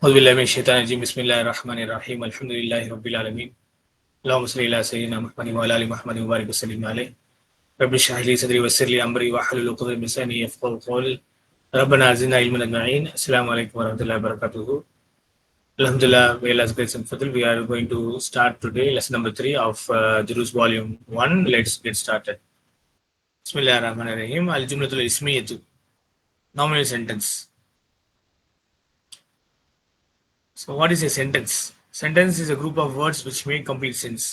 أعوذ بالله من الشيطان الرجيم بسم الله الرحمن الرحيم الحمد لله رب العالمين اللهم صل على سيدنا محمد وعلى آل محمد وبارك وسلم عليه رب اشرح لي صدري ويسر لي أمري واحلل عقدة من لساني يفقهوا قولي ربنا زدنا علما أجمعين السلام عليكم ورحمة الله وبركاته. Alhamdulillah, by Allah's grace and fadl, we are going to start today lesson number 3 of Durus volume 1. Let's get started. Bismillah ar-Rahman ar-Rahim. Al-Jumlatul Ismiyatu, nominal sentence. So what is a sentence? Sentence is a group of words which make complete sense.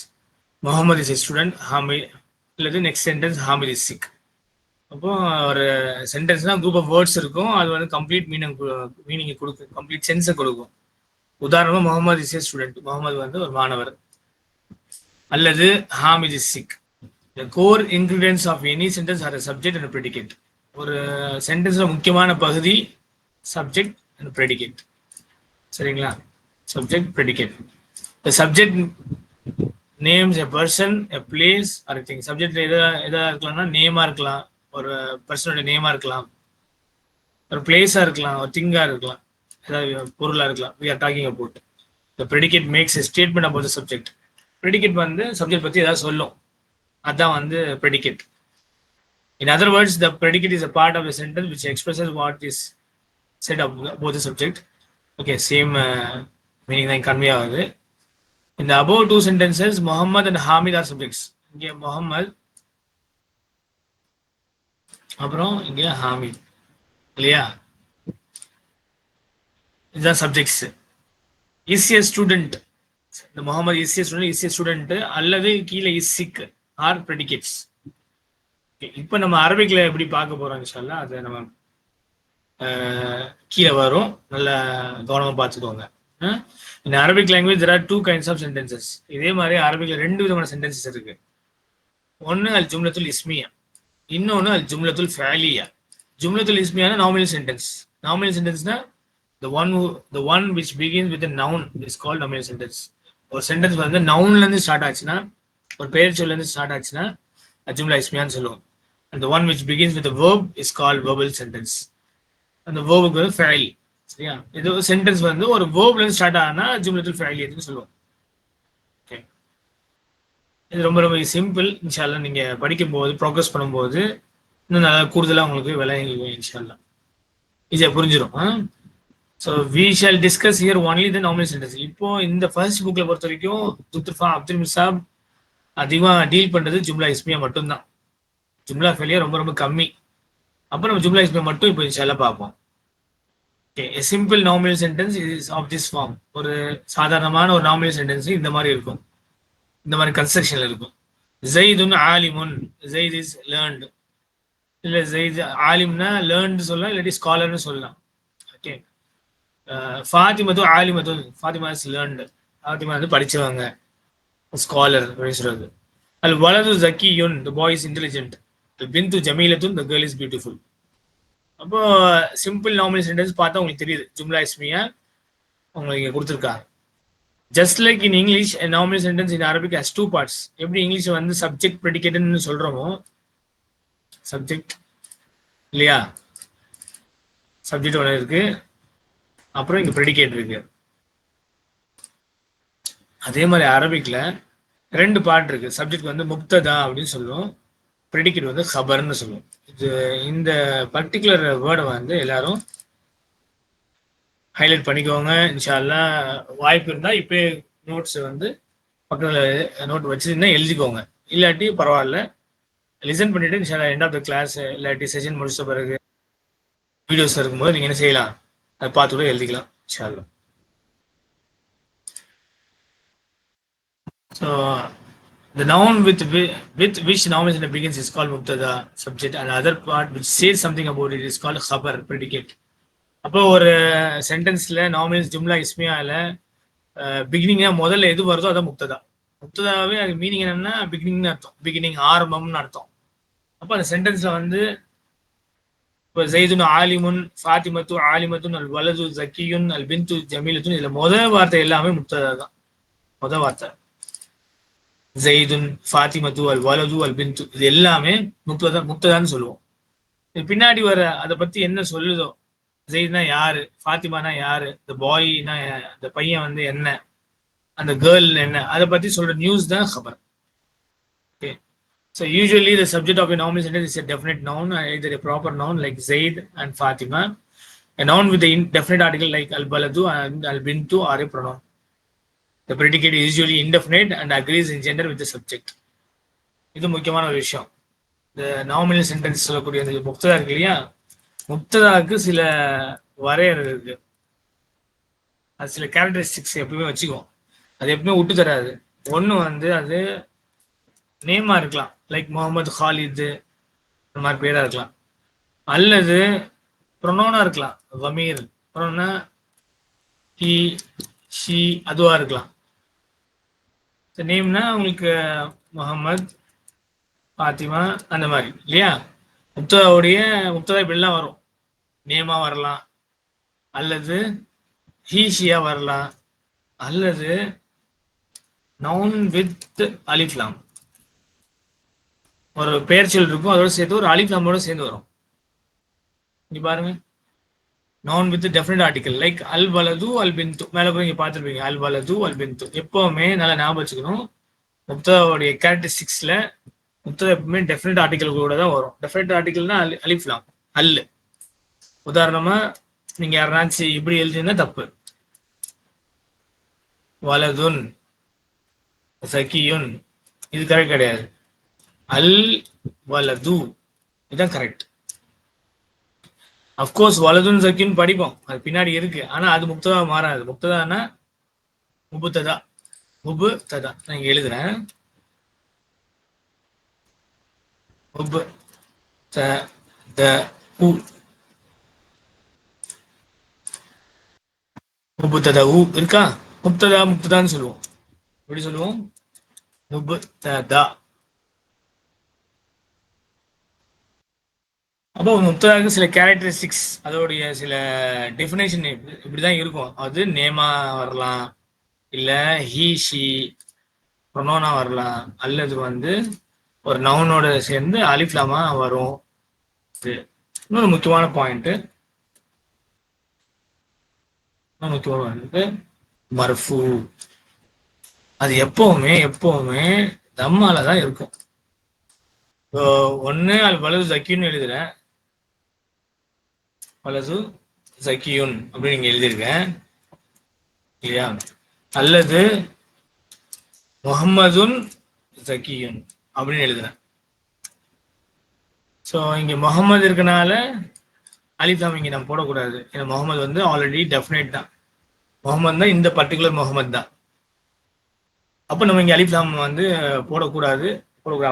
Muhammad is a student. Hamid, the next sentence, Hamid is sick. அப்போ ஒரு சென்டென்ஸ்னா group of words இருக்கும், அது வந்து complete meaning கொடுக்கும், complete சென்ஸை கொடுக்கும். உதாரணமாக Mohammed is A student, Mohammed வந்து ஒரு மாணவர். அல்லது Hamid is sick. The core ingredients of any sentence R subject and predicate. ஒரு சென்டென்ஸில் முக்கியமான பகுதி சப்ஜெக்ட் அண்ட் ப்ரெடிகேட். சரிங்களா? Subject predicate. The subject names a person, a place R thing. Subject எதாக இருக்கலாம்னா நேமாக இருக்கலாம், ஒரு பர்சனோட நேமாக இருக்கலாம், ஒரு பிளேஸாக இருக்கலாம், ஒரு திங்காக இருக்கலாம், ஏதாவது பொருளாக இருக்கலாம். We are talking about. The predicate makes a statement about the subject. Predicate வந்து சப்ஜெக்ட் பற்றி ஏதாவது சொல்லும், அதுதான் வந்து predicate. In other words, the predicate is a part of the sentence which expresses what is said about the subject. Okay, same meaning தான் convey ஆகுது. In the above two sentences, Muhammad and Hamid are subjects. இங்கே முகமது, அப்புறம் இங்கே ஹாமித், இல்லையா? இதுதான் subjects. Is A student, இந்த Mohammed is A student அல்லது கீழே இஸ் சிக் ஆர் ப்ரெடிகேட்ஸ். இப்போ நம்ம அரபிக்கில் எப்படி பார்க்க போறோம் இன்ஷால்லா, அதை நம்ம கீழே வரும், நல்ல கவனமாக பார்த்துக்கோங்க. In Arabic language, there are two kinds of sentences. இதே மாதிரி அரபிக்ல ரெண்டு விதமான சென்டென்சஸ் இருக்கு. ஒன்னு அல் ஜும்லத்துல் இஸ்மியா, இன்னொன்னு அல் ஜும்லத்துல் ஃபஅலியா. ஜும்லத்துல் இஸ்மியானா நாமினல் சென்டென்ஸ். நாமினல் சென்டென்ஸ்னா the one which begins with a noun is called nominal sentence. ஒரு சென்டென்ஸ் வந்து நவுன்ல இருந்து ஸ்டார்ட் ஆச்சுன்னா, ஒரு பெயர் சொல்ல இருந்து ஸ்டார்ட் ஆச்சுன்னா அது ஜும்லா இஸ்மியான்னு சொல்லுவோம். And the one which begins with a verb is called verbal sentence. அந்த verb-க்கு வந்து ஃபஅல். சரியா? இது சென்டென்ஸ் வந்து ஒரு வேர்ப்ல இருந்து ஸ்டார்ட் ஆனா ஜும்லத்துல் ஃபஅலியத்துன்னு சொல்லுவோம். ஓகே, இது ரொம்ப ரொம்ப சிம்பிள். இன்ஷால்லா நீங்க படிக்கும் போது, ப்ரோக்ரஸ் பண்ணும்போது இன்னும் நல்லா கூடுதலாக உங்களுக்கு விளங்குவீங்க. இன்ஷால்லா ஈஸியாக புரிஞ்சிடும். So we shall discuss here only the nominal sentence. இப்போ இந்த ஃபர்ஸ்ட் புக்ல பொறுத்த வரைக்கும் துத்ஃபா அப்துல் மிசாப் அதிகமாக டீல் பண்றது ஜும்லா இஸ்மியா மட்டும்தான். ஜும்லா ஃபஅலியா ரொம்ப ரொம்ப கம்மி. அப்புறம் நம்ம ஜும்லா இஸ்மியா மட்டும் இப்போ இன்ஷால்லா பார்ப்போம். A simple nominal sentence is of this form. ஒரு சாதாரணமான ஒரு நாமினல் சென்டென்ஸ் இந்த மாதிரி இருக்கும், இந்த மாதிரி கன்ஸ்ட்ரக்ஷன்ல இருக்கும். ஜெய்துன் ஆலிமுன், ஜெய்த் இஸ் லேர்ன்ட். இல்ல ஜெய்த் ஆலிம்னா லேர்ன்ட் சொல்லலாம், இல்லாட்டி ஸ்காலர்னு சொல்லலாம். ஓகே, ஃபாத்திமத்து ஆலிமத்துன், ஃபாத்திமா இஸ் லேர்ன்ட். ஃபாத்திமா வந்து படிச்சவங்க, ஸ்காலர் அப்படின்னு சொல்றது. அல் வலது ஜக்கியுன், the boy is intelligent. அல் பின்து ஜமீலத்துன், the girl is beautiful. அப்போ சிம்பிள் நாமினல் சென்டென்ஸ் பார்த்தா உங்களுக்கு தெரியுது ஜும்லா இஸ்மியா உங்களுக்கு இங்கே கொடுத்துருக்காங்க. Just like in English, nominal sentence in Arabic has two parts. எப்படி இங்கிலீஷ் வந்து சப்ஜெக்ட் ப்ரெடிகேட்னு சொல்றோமோ, சப்ஜெக்ட் இல்லையா, சப்ஜெக்ட் ஒன்று இருக்கு, அப்புறம் இங்கே ப்ரெடிகேட் இருக்கு. அதே மாதிரி அரபிக்ல ரெண்டு பார்ட் இருக்கு. சப்ஜெக்ட் வந்து முப்ததா அப்படின்னு சொல்லுவோம், ப்ரெடிகேட் வந்து ஹபர்னு சொல்லுவோம். இது இந்த பர்டிகுலர் வேர்டை வந்து எல்லாரும் ஹைலைட் பண்ணிக்கோங்க இன்ஷால்லா. வாய்ப்பு இருந்தால் இப்போ நோட்ஸ் வந்து பக்கத்தில் நோட் வச்சுருந்தா எழுதிக்கோங்க, இல்லாட்டி பரவாயில்ல லிசன் பண்ணிட்டு இன்ஷால்லா எண்ட் ஆஃப் த கிளாஸ் இல்லாட்டி செஷன் முடிச்ச பிறகு வீடியோஸ் இருக்கும்போது நீங்கள் என்ன செய்யலாம், அதை பார்த்து கூட எழுதிக்கலாம் இன்ஷால்லா. So the noun with which noun begins is called mubtada, subject, and other part which says something about it is called khabar, predicate. அப்போ ஒரு சென்டென்ஸ்ல நாமினல் ஜும்லா இஸ்மியால பிகினிங்கா முதல்ல எது வருதோ அதான் முப்ததா. முப்ததாவே அது மீனிங் என்னன்னா பிகினிங்னு அர்த்தம், பிகினிங் ஆரம்பம்னு அர்த்தம். அப்போ அந்த சென்டென்ஸ்ல வந்து இப்போ ஜெய்துன் ஆலிமுன், ஃபாத்திமத்து ஆலிமத்துன், அல் வலது ஜக்கியுன், அல் பின்து ஜமீலத்துன், இதுல முதல் வார்த்தை எல்லாமே முப்ததா தான். முதல் வார்த்தை ஜெய்துன், ஃபாத்திமத்து, அல் வலது, அல் பின்து, இது எல்லாமே முப்ததான்னு சொல்லுவோம். பின்னாடி வர அதை பத்தி என்ன சொல்லுதோ ஜெயித்னா யாரு, ஃபாத்திமானா யாரு, இந்த பாய்னா அந்த பையன் வந்து என்ன, அந்த கேர்ள் என்ன, அதை பத்தி சொல்ற நியூஸ் தான் ஹபர். Okay. So usually the subject of a nominal sentence is a definite noun, either a proper noun like Zaid and Fatima, a noun with the indefinite article like al-baladu and al-bintu, or a pronoun. The predicate is usually indefinite and agrees in gender with the subject. இது முக்கியமான ஒரு விஷயம். இந்த nominal sentence சொல்லக்கூடிய இந்த முக்ததா இருக்கு இல்லையா, முக்ததாவுக்கு சில வரையறை இருக்கு. அது சில கேரக்டரிஸ்டிக்ஸ் எப்பவுமே வச்சுக்குவோம். அது எப்பவுமே விட்டு தராது. ஒன்று வந்து அது நேமா இருக்கலாம், லைக் முகமது ஹாலிது இந்த மாதிரி பேரா இருக்கலாம், அல்லது ப்ரொனோனா இருக்கலாம், வமீர் ப்ரொனோனா ஹி ஷி அதுவா இருக்கலாம். நேம்னா உங்களுக்கு முகமது, பாத்திமா அந்த மாதிரி இல்லையா. முப்ததா இப்படிலாம் வரும், நேமா வரலாம், அல்லது ஹீஷியா வரலாம், அல்லது நவுன் வித் அலிஃப்லாம். ஒரு பெயர் சொல் இருக்கும், அதோட சேர்த்து ஒரு அலிஃப்லாமோட சேர்ந்து வரும். இங்க பாருங்க, noun with definite article like அல் வலது அல் பின்து. மேலே போய் இங்கே பார்த்துருப்பீங்க, அல் வலது அல் பின்து. எப்பவுமே நல்லா ஞாபகம் வச்சுக்கணும், முப்ததாவுடைய கேரக்டரிஸ்டிக்ஸ்ல முப்ததா எப்பவுமே டெஃபினட் ஆர்டிகல் கூட தான் வரும். டெஃபினட் ஆர்டிகல்னா அலிஃப்லாம், அல்லு. உதாரணமா நீங்க யாருனாச்சும் இப்படி எழுதினா தப்பு, வலதுன் சகியுன், இது கரெக்ட் கிடையாது. அல் வலது இதுதான் கரெக்ட். அப்கோர்ஸ் வலதுன் சகியுன் படிப்போம், அது பின்னாடி இருக்கு, ஆனா அது முப்ததா மாறாது. முப்ததானா முபுத்ததா, முபுத்ததா நான் இங்க எழுதுறேன், முபுத்ததா இருக்கா, முப்ததான்னு சொல்லுவோம். எப்படி சொல்லுவோம், முபுத்ததா. அப்போ முப்ததாக்கு சில கேரக்டரிஸ்டிக்ஸ், அதோடைய சில டெஃபினேஷன் இப்படிதான் இருக்கும். அது நேமா வரலாம், இல்ல ஹீ ஷி ப்ரொனோனா வரலாம், அல்லது வந்து ஒரு நவுனோட சேர்ந்து அலிஃப்லாமா வரும். இன்னொரு முக்கியமான பாயிண்ட், மர்ஃபூ. அது எப்பவுமே தம்மால தான் இருக்கும். ஒன்னு அது வலது ஜக்கியுன்னு எழுதுறேன், வலது ஜக்கியுன் அப்படின்னு நீங்க எழுதிருக்கேன் இல்லையா, அல்லது முஹம்மதுன் ஜக்கியுன் அப்படின்னு எழுதுறேன். ஸோ இங்க முகமது இருக்கனால அலிஃப்லாம் இங்க நம்ம போடக்கூடாது, ஏன்னா முகமது வந்து ஆல்ரெடி டெஃபினேட் தான். முகமது தான் இந்த பர்டிகுலர் முகமது தான். அப்போ நம்ம இங்க அலிஃப்லாம் வந்து போடக்கூடாது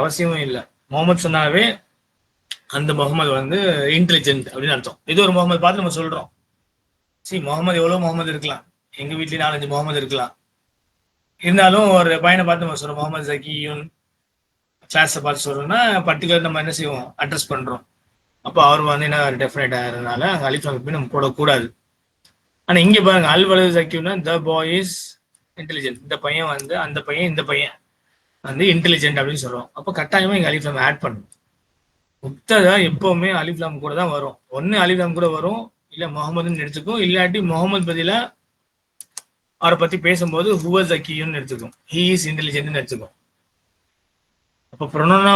அவசியமும் இல்லை. முகமது சொன்னாவே அந்த முகமது வந்து இன்டெலிஜென்ட் அப்படின்னு அர்த்தம். இது ஒரு முகமது பார்த்து நம்ம சொல்றோம். சரி, முகமது எவ்வளவு முகமது இருக்கலாம், எங்க வீட்லயே 4-5 முகமது இருக்கலாம், இருந்தாலும் ஒரு பையனை பார்த்து நம்ம சொல்றோம் முகமது ஜக்கியுன், கிளாஸை பார்த்து சொல்றோம்னா பர்டிகுலர் நம்ம என்ன செய்வோம், அட்ரஸ் பண்றோம். அப்போ அவர் வந்து என்ன டெஃபினேட் ஆகிறதுனால அங்கே அலிஃப்லாம் போய் நம்ம போடக்கூடாது. ஆனா இங்க பாருங்க, அல் வலது ஜக்கியுன்னா த பாய் இஸ் இன்டெலிஜென்ட், இந்த பையன் வந்து அந்த பையன் இந்த பையன் வந்து இன்டெலிஜென்ட் அப்படின்னு சொல்றோம். அப்போ கட்டாயமா இங்க அலிஃப்லாம் ஆட் பண்ணும். முப்ததா எப்பவுமே அலிஃப்லாம் கூட தான் வரும். ஒன்னு அலிஃப்லாம் கூட வரும், இல்ல முகமதுன்னு எடுத்துக்கும், இல்லாட்டி முகமது பதிலா அவரை பத்தி பேசும்போது ஹுவ ஜக்கியுன்னு எடுத்துக்கும், ஹி இஸ் இன்டெலிஜென்ட்னு எடுத்துக்கும். அப்போ ப்ரொனோனா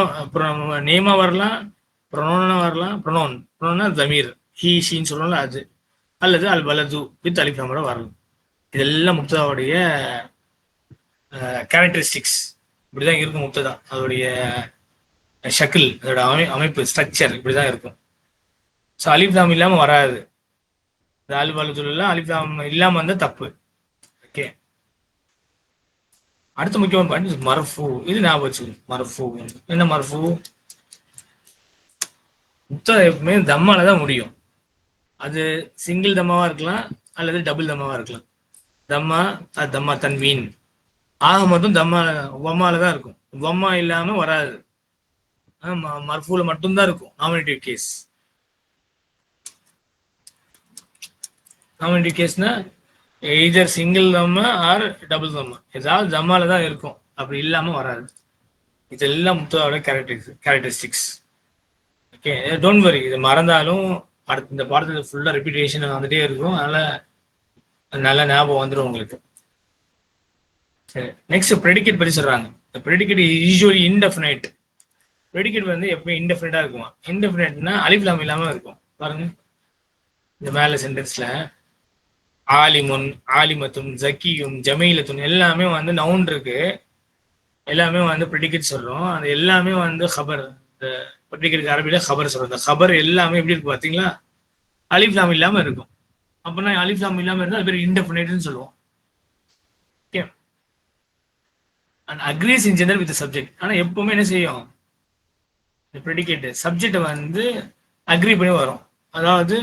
நேமா வரலாம், ப்ரொனோனா வரலாம், ப்ரொனோனா ஜமீர் ஹி ஷின்னு சொல்லலாம் அது, அல்லது அல் வலது வித் அலிஃப்லாமோட வரலாம். இதெல்லாம் முப்ததாவுடைய கேரக்டரிஸ்டிக்ஸ். இப்படிதான் இருக்கும் முப்ததா, அதோடைய ஷக்கில், அதோட அமைப்பு ஸ்ட்ரக்சர் இப்படிதான் இருக்கும். ஸோ அலிஃப்லாம் இல்லாம வராது. அல் வலதுல அலிஃப்லாம் இல்லாம வந்தா தப்பு. ஓகே, அடுத்த முக்கியமான பாயிண்ட் மர்ஃபூ. இது ஞாபகம் வச்சுக்கணும், மர்ஃபூ என்ன, மர்ஃபூ முப்ததா எப்பவுமே தம்மால தான் முடியும். அது சிங்கிள் தம்மாவா இருக்கலாம், அல்லது டபுள் தம்மாவா இருக்கலாம். தம்மா அது தம்மா தன்வீன் ஆக மொத்தம் வம்மால தான் இருக்கும், வம்மா இல்லாம வராது. மர்ஃபூல மட்டும்தான் இருக்கும் நாமினேட்டிவ் கேஸ். நாமினேட்டிவ் கேஸ்னா எய்தர் சிங்கிள் தம்மா ஆர் டபுள் தம்மா, ஏதாவது தம்மால தான் இருக்கும், அப்படி இல்லாம வராது. இதெல்லாம் முப்ததாவோட கேரக்டரிஸ்டிக்ஸ். ஓகே, டோன்ட் வரி, இது மறந்தாலும் அடுத்த இந்த பாடத்துல ஃபுல்லா ரிப்பீட்டேஷன் வந்துட்டே இருக்கும், அதனால நல்ல ஞாபகம் வந்துடும் உங்களுக்கு. சரி, நெக்ஸ்ட் ப்ரெடிகேட் பத்தி சொல்றாங்க. Predicate usually indefinite. ப்ரெடிகேட் வந்து எப்பவும் இன்டெஃபினைட்டா இருக்குமா? இன்டெஃபினைட்னா அலிஃப் லாம் இல்லாம இருக்கும். பாருங்க இந்த மேல சென்டென்ஸ்ல ஆலிமுன், ஆலிமத்துன், ஜக்கியும், ஜமீலத்துன் எல்லாமே வந்து நவுன் இருக்கு, எல்லாமே வந்து ப்ரெடிகேட் சொல்றோம். அது எல்லாமே வந்து ஹபர். இந்த ப்ரெடிகேட் அரபில ஹபர் சொல்றோம். இந்த ஹபர் எல்லாமே எப்படி இருக்கு பாத்தீங்களா? அலிஃப் லாம் இல்லாம இருக்கும். அப்படின்னா அலிஃப் லாம் இல்லாம இருந்தா அது பேர் இன்டெஃபினைட்னு சொல்லுவோம். Okay, and agrees in general with subject. ஆனா எப்பவுமே என்ன செய்யும், இந்த ப்ரெடிகேட் சப்ஜெக்ட் வந்து அக்ரி பண்ணி வரும். அதாவது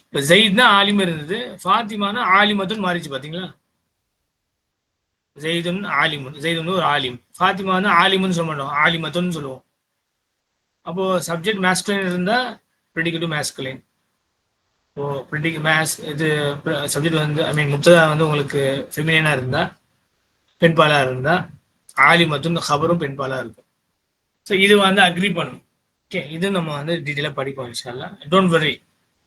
இப்போ ஜெயித் தான் ஆலிம் இருந்தது, ஃபாத்திமானா ஆலிமத்துன்னு மாறிச்சு பாத்தீங்களா? ஜெயிதுன் ஆலிமுன், ஜெயிதுன் ஒரு ஆலிம், ஃபாத்திமா வந்து ஆலிமுன்னு சொல்ல மாட்டோம், ஆலிமத்துன்னு சொல்லுவோம். அப்போ சப்ஜெக்ட் மேஸ்குலைன் இருந்தா ப்ரெடிகேட் மேஸ்குலைன். இப்போ இது சப்ஜெக்ட் வந்து ஐ மீன் முப்ததா வந்து உங்களுக்கு ஃபெமினினா இருந்தா, பெண்பாலா இருந்தா ஆலிமத்துன் ஹபரும் பெண்பாலா இருக்கும். ஸோ இது வந்து அக்ரி பண்ணும். ஓகே, இது நம்ம வந்து டீட்டெயிலாக படிப்போம் இன்ஷா அல்லாஹ். டோன்ட் வரி,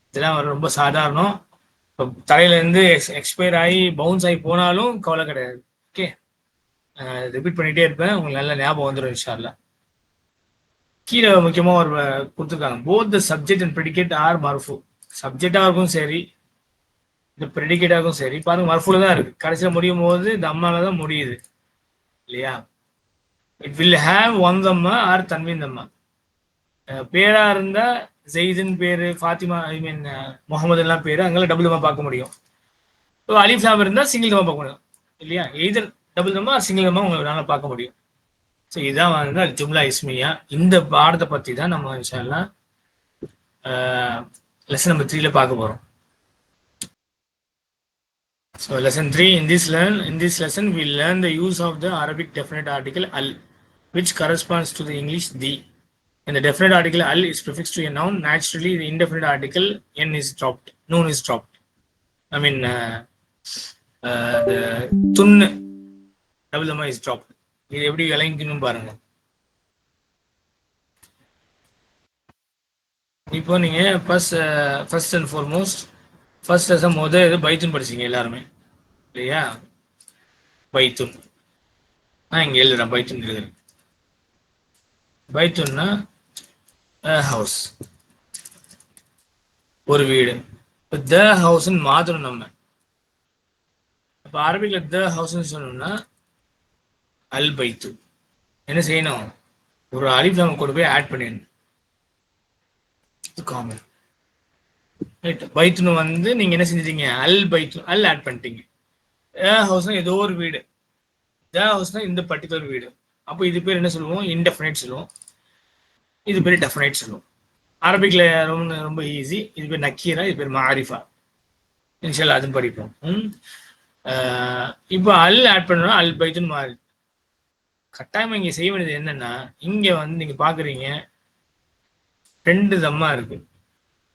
இதெல்லாம் ரொம்ப சாதாரணம். இப்போ தலையிலேருந்து எக்ஸ்பயர் ஆகி பவுன்ஸ் ஆகி போனாலும் கவலை கிடையாது. ஓகே, ரிப்பீட் பண்ணிகிட்டே இருப்பேன், உங்களுக்கு நல்ல ஞாபகம் வந்துடும் இன்ஷா அல்லாஹ். கீழே முக்கியமாக ஒரு கொடுத்துருக்காங்க, both the subject and predicate are மர்ஃபு. சப்ஜெக்டாகவும் சரி, இந்த ப்ரெடிகேட்டாகவும் சரி, பாருங்க மர்ஃபுல தான் இருக்கு. கடைசியில் முடியும் போது தம்மால தான் முடியுது இல்லையா? It will have one Dhamma R தன்வீன் தம்மா. பேரா இருந்தா ஜெயிதுன்னு பேரு, ஃபாத்திமா ஐ மீன் முகமது எல்லாம் பேரு, அங்கெல்லாம் டபுள் தம்மா பார்க்க முடியும். அலிஃப் லாம் இருந்தா சிங்கிள் தம்மா பார்க்க முடியும் இல்லையா? எய்தர் டபுள் தம்மா சிங்கிள் தம்மா உங்களால பார்க்க முடியும். ஸோ இதான் வந்து அல் ஜும்லா இஸ்மியா. இந்த பாடத்தை பத்தி தான் நம்ம இன்ஷா அல்லாஹ் லெசன் நம்பர் 3ல பார்க்க போறோம். So lesson 3, in this lesson we learn the use of the Arabic definite article al, which corresponds to the English the. When the definite article al is prefixed to a noun, naturally the indefinite article n is dropped, noun is dropped. I mean the tun double dhamma is dropped. இது எப்படி விளங்கிக்கணும் பாருங்க. இப்போ நீங்க first and foremost first lesson இது பைத்துன் படிச்சீங்க எல்லாருமே இல்லையா? பைத்துன் நான் இங்க எழுதுறேன், பைத்துன் எழுதுறேன். பைத்துன்னா ஹவுஸ், ஒரு வீடு. த ஹவுஸ்ன்னு மாத்திரம் நம்ம. இப்போ அரபிக்ல த ஹவுஸ்ன்னு சொன்னோம்னா அல் பைத்து. என்ன செய்யணும், ஒரு அலிஃப் லாம் கொண்டு போய் ஆட் பண்ணிடணும். Common right. பைத்துன்னு வந்து நீங்க என்ன செஞ்சிட்டீங்க, அல் பைத்து அல் ஆட் பண்ணிட்டீங்க. ஹவுஸ்னா ஏதோ ஒரு வீடு, த ஹவுஸ்னா இந்த பர்டிகுலர் வீடு. அப்போ இது பேர் என்ன சொல்லுவோம், இன்டெஃபினைட் சொல்லுவோம். இது பேர் டெஃபினைட் சொல்லுவோம். அரபிக்ல ரொம்ப ரொம்ப ஈஸி. இது பேர் நக்கீரா, இது பேர் மாரிஃபா. இன்ஷால்லா அதுவும் படிப்போம். இப்போ அல் ஆட் பண்ணணும், அல் பைத்துன்னு மாறி. கட்டாயமா இங்க செய்ய வேண்டியது என்னன்னா, இங்க வந்து நீங்க பாக்குறீங்க 2 தம்மா இருக்கு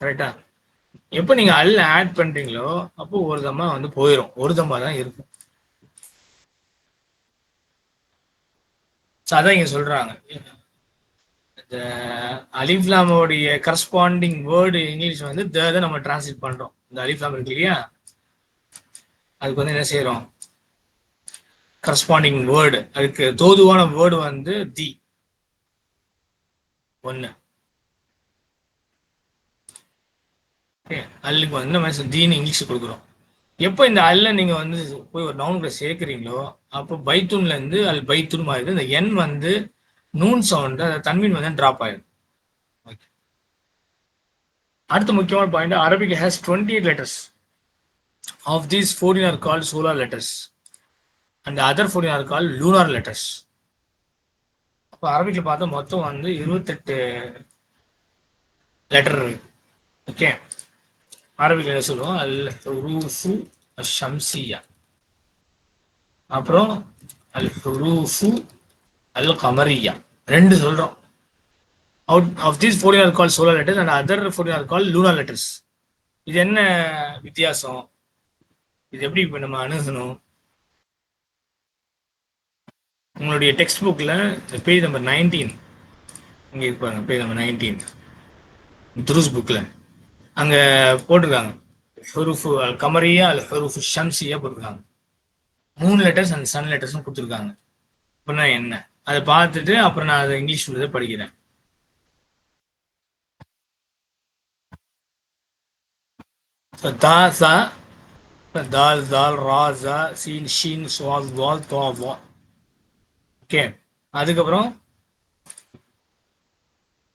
கரெக்டா? எப்போ நீங்க அல் ஆட் பண்றீங்களோ அப்போ ஒரு தம்மா வந்து போயிடும், ஒரு தம்மா தான் இருக்கும். அதான் இங்க சொல்றாங்க, இந்த அலிஃப்லாமோடைய கரஸ்பாண்டிங் வேர்டு இங்கிலீஷ் வந்து த நம்ம டிரான்ஸ்லேட் பண்றோம். இந்த அலிஃப்லாம் இருக்கு இல்லையா, அதுக்கு வந்து என்ன செய்யறோம், கரஸ்பாண்டிங் வேர்டு, அதுக்கு தோதுவான வேர்டு வந்து தி ஒன்னு. அல்லுக்கு வந்து நம்ம தீன்னு இங்கிலீஷ் கொடுக்குறோம். எப்போ இந்த அல்ல நீங்க வந்து போய் ஒரு நவுன்ல சேர்க்குறீங்களோ அப்போ பைத்தூன்ல இருந்து அல் பைத்தூன் மாதிரி இந்த என் வந்து நூன் சவுண்ட், தன்மீன் வந்து டிராப் ஆயிடும். அடுத்த முக்கியமான point, Arabic has 28 letters. Of these 14 are called solar letters and the other 14 are called lunar letters. அப்போ அரபிக்ல பார்த்தா மொத்தம் வந்து 28 லெட்டர் இருக்கு. ஓகே, அரபிக்ல என்ன சொல்லுவோம், அல் ஹுரூஃபு அஷம்சியா, அப்புறம் அல் ஹுரூஃபு அல் கமரியா, 2 சொல்றோம். Out of these 14 are called solar letters and other 14 are called lunar letters. இது என்ன வித்தியாசம், இது எப்படி இப்ப நம்ம அணுகணும்? உங்களுடைய டெக்ஸ்ட் புக்ல பேஜ் நம்பர் 19 இங்க இருப்பாங்க, பேஜ் நம்பர் 19 துருஸ் புக்ல அங்க போட்டிருக்காங்க ஹுரூஃப் கமரியா அல்ல ஹுரூஃப் ஷம்சியா போட்டிருக்காங்க. 3 லெட்டர்ஸ் அந்த சன் லெட்டர்ஸும் கொடுத்துருக்காங்க. அப்படின்னா என்ன அதை பார்த்துட்டு அப்புறம் நான் அதை இங்கிலீஷ் உள்ளதை படிக்கிறேன். தா சா தால் தால் ரா ஜா சீன் ஷீன் ஸ்வால் வால் தோ வா. ஓகே, அதுக்கப்புறம்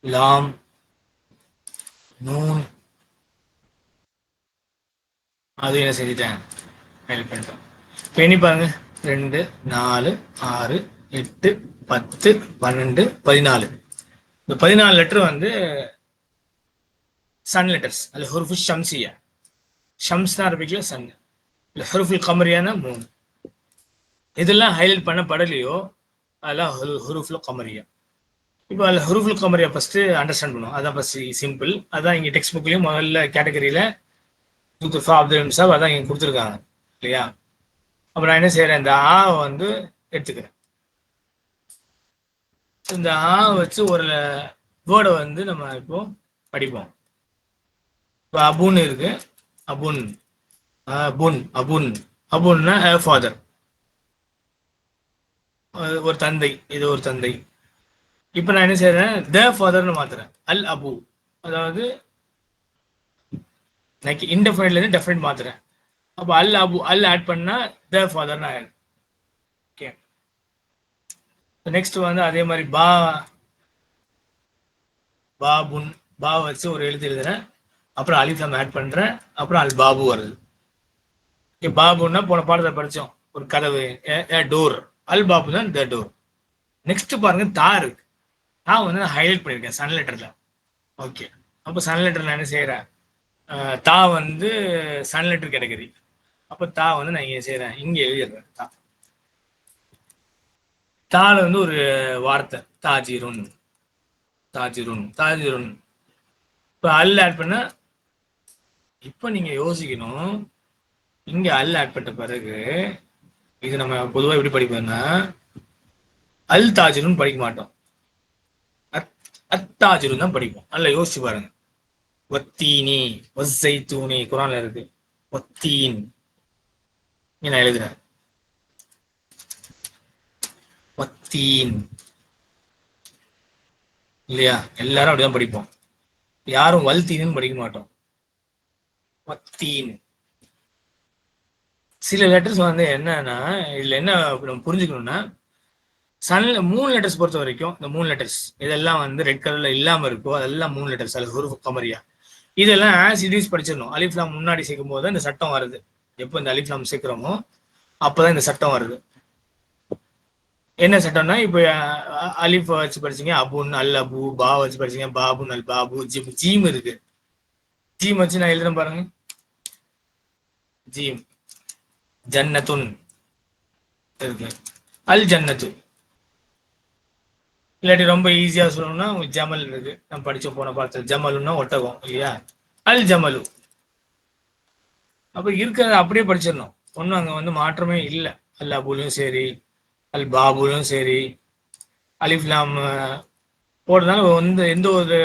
லாம் நூன் அது என்ன செஞ்சுட்டேன் ஹெல்ப் பண்ணிட்டேன். இப்போ எண்ணி பாருங்க 2 4 6 8 10 12 14. இந்த 14 லெட்டர் வந்து சன் லெட்டர்ஸ் அல்ல ஹுருஃபு ஷம்சியா. ஷம்ஸ் தான் அரபிக்ல சன். இல்லை ஹுருஃபுல் கமரியானா 3. இதெல்லாம் ஹைலைட் பண்ணப்படலையோ அதெல்லாம் ஹுருஃபுல் கமரியா. இப்போ அதில் ஹுருஃபுல் கமரியா ஃபர்ஸ்ட் அண்டர்ஸ்டாண்ட் பண்ணுவோம். அதான் ஃபர்ஸ்ட் சிம்பிள். அதான் இங்கே டெக்ஸ்ட் புக்லேயும் முதல்ல கேட்டகரியில் அதான் இங்கே கொடுத்துருக்காங்க இல்லையா. அப்போ நான் என்ன செய்கிறேன், இந்த ஆ வந்து எடுத்துக்கிறேன். இந்த ஆ வச்சு ஒரு வேர்டை வந்து நம்ம இப்போ படிப்போம். இப்போ அபுன்னு இருக்கு, அபுன் அபுன் அபுன் அபுன்னா ஃபாதர், ஒரு தந்தை, இது ஒரு தந்தை. இப்போ நான் என்ன செய்யறேன், த ஃபாதர்னு மாத்துறேன், அல் அபு. அதாவது இன்டெஃபினைட்ல இருந்து டெஃபினைட் மாத்துறேன். அப்போ அல் அபு அல் ஆட் பண்ணா த ஃபாதர்னு ஆயிடும். ஓகே, நெக்ஸ்ட் வந்து அதே மாதிரி பாபுன் பா வச்சு ஒரு எழுத்து எழுதுறேன். அப்புறம் அலிஃப் லாம் ஆட் பண்றேன். அப்புறம் அல் பாபு வருது. பாபுன்னா போன பாடத்தை படிச்சோம், ஒரு கதவு, டோர். அல் பாபு தான் த டோர். நெக்ஸ்ட் பாருங்க தா இருக்கு. தா வந்து நான் ஹைலைட் பண்ணியிருக்கேன் சன் லெட்டர்ல. ஓகே, அப்போ சன் லெட்டர் நான் என்ன செய்யறேன், தா வந்து சன் லெட்டர் கேட்டகரி. அப்போ தா வந்து நான் இங்கே செய்யறேன், இங்கே எழுதிடுறேன். தா தால வந்து ஒரு வார்த்தை தாஜிருன், தாஜிருன் தாஜிருன். இப்போ அல் ஆட் பண்ண, இப்போ நீங்க யோசிக்கணும், இங்க அல் ஆட் பண்ண பிறகு இது நம்ம பொதுவாக எப்படி படிப்போம்னா அல் தாஜிருன் படிக்க மாட்டோம், அத்தாஜிருன் தான் படிப்போம். நல்லா யோசிச்சு பாருங்க. வத்தீனி வஸ்ஸைத்தூனி குர்ஆன்ல இருக்கு. வத்தீன் நான் எழுதுறேன் வத்தீன் இல்லையா. எல்லாரும் அப்படிதான் படிப்போம், யாரும் வல்தீன்னு படிக்க மாட்டோம். வத்தீன். சில லெட்டர்ஸ் வந்து என்னன்னா, இதுல என்ன நம்ம புரிஞ்சுக்கணும்னா, சன்ல 3 லெட்டர்ஸ் பொறுத்த வரைக்கும் இந்த 3 லெட்டர்ஸ் இதெல்லாம் வந்து ரெட் கலர்ல இல்லாம இருக்கோ அதெல்லாம் 3 லெட்டர்ஸ் அல்ல ஹுரூஃப் கமரியா. இதெல்லாம் ஆஸ் இட் இஸ் படிச்சிடணும். அலிஃப் லாம் முன்னாடி சேர்க்கும் போது இந்த சட்டம் வருது. எப்போ இந்த அலிஃப் லாம் சேர்க்கிறோமோ அப்பதான் இந்த சட்டம் வருது. என்ன சட்டம்னா, இப்போ அலிஃப் வச்சு படிச்சீங்க அபுன் அல் அபு, பா வச்சு படிச்சீங்க பாபுன் அல் பாபு, ஜீம் இருக்கு. ஜீம் வச்சு நான் எழுதுறேன் பாருங்க, ஜீம். ஜன்னத்துன் இருக்கு, அல் ஜன்னத்து. இல்லாட்டி ரொம்ப ஈஸியா சொல்லணும்னா ஜமல் இருக்கு, நம்ம படிச்ச போன பார்த்து ஜமலுன்னா ஒட்டகம் இல்லையா, அல் ஜமலு. அப்ப இருக்கிறத அப்படியே படிச்சிடணும், ஒன்றும் அங்க வந்து மாற்றமே இல்லை. அல் அபுலையும் சரி அல் பாபுலையும் சரி அலிஃப் லாம் போடுறதுனால வந்து எந்த ஒரு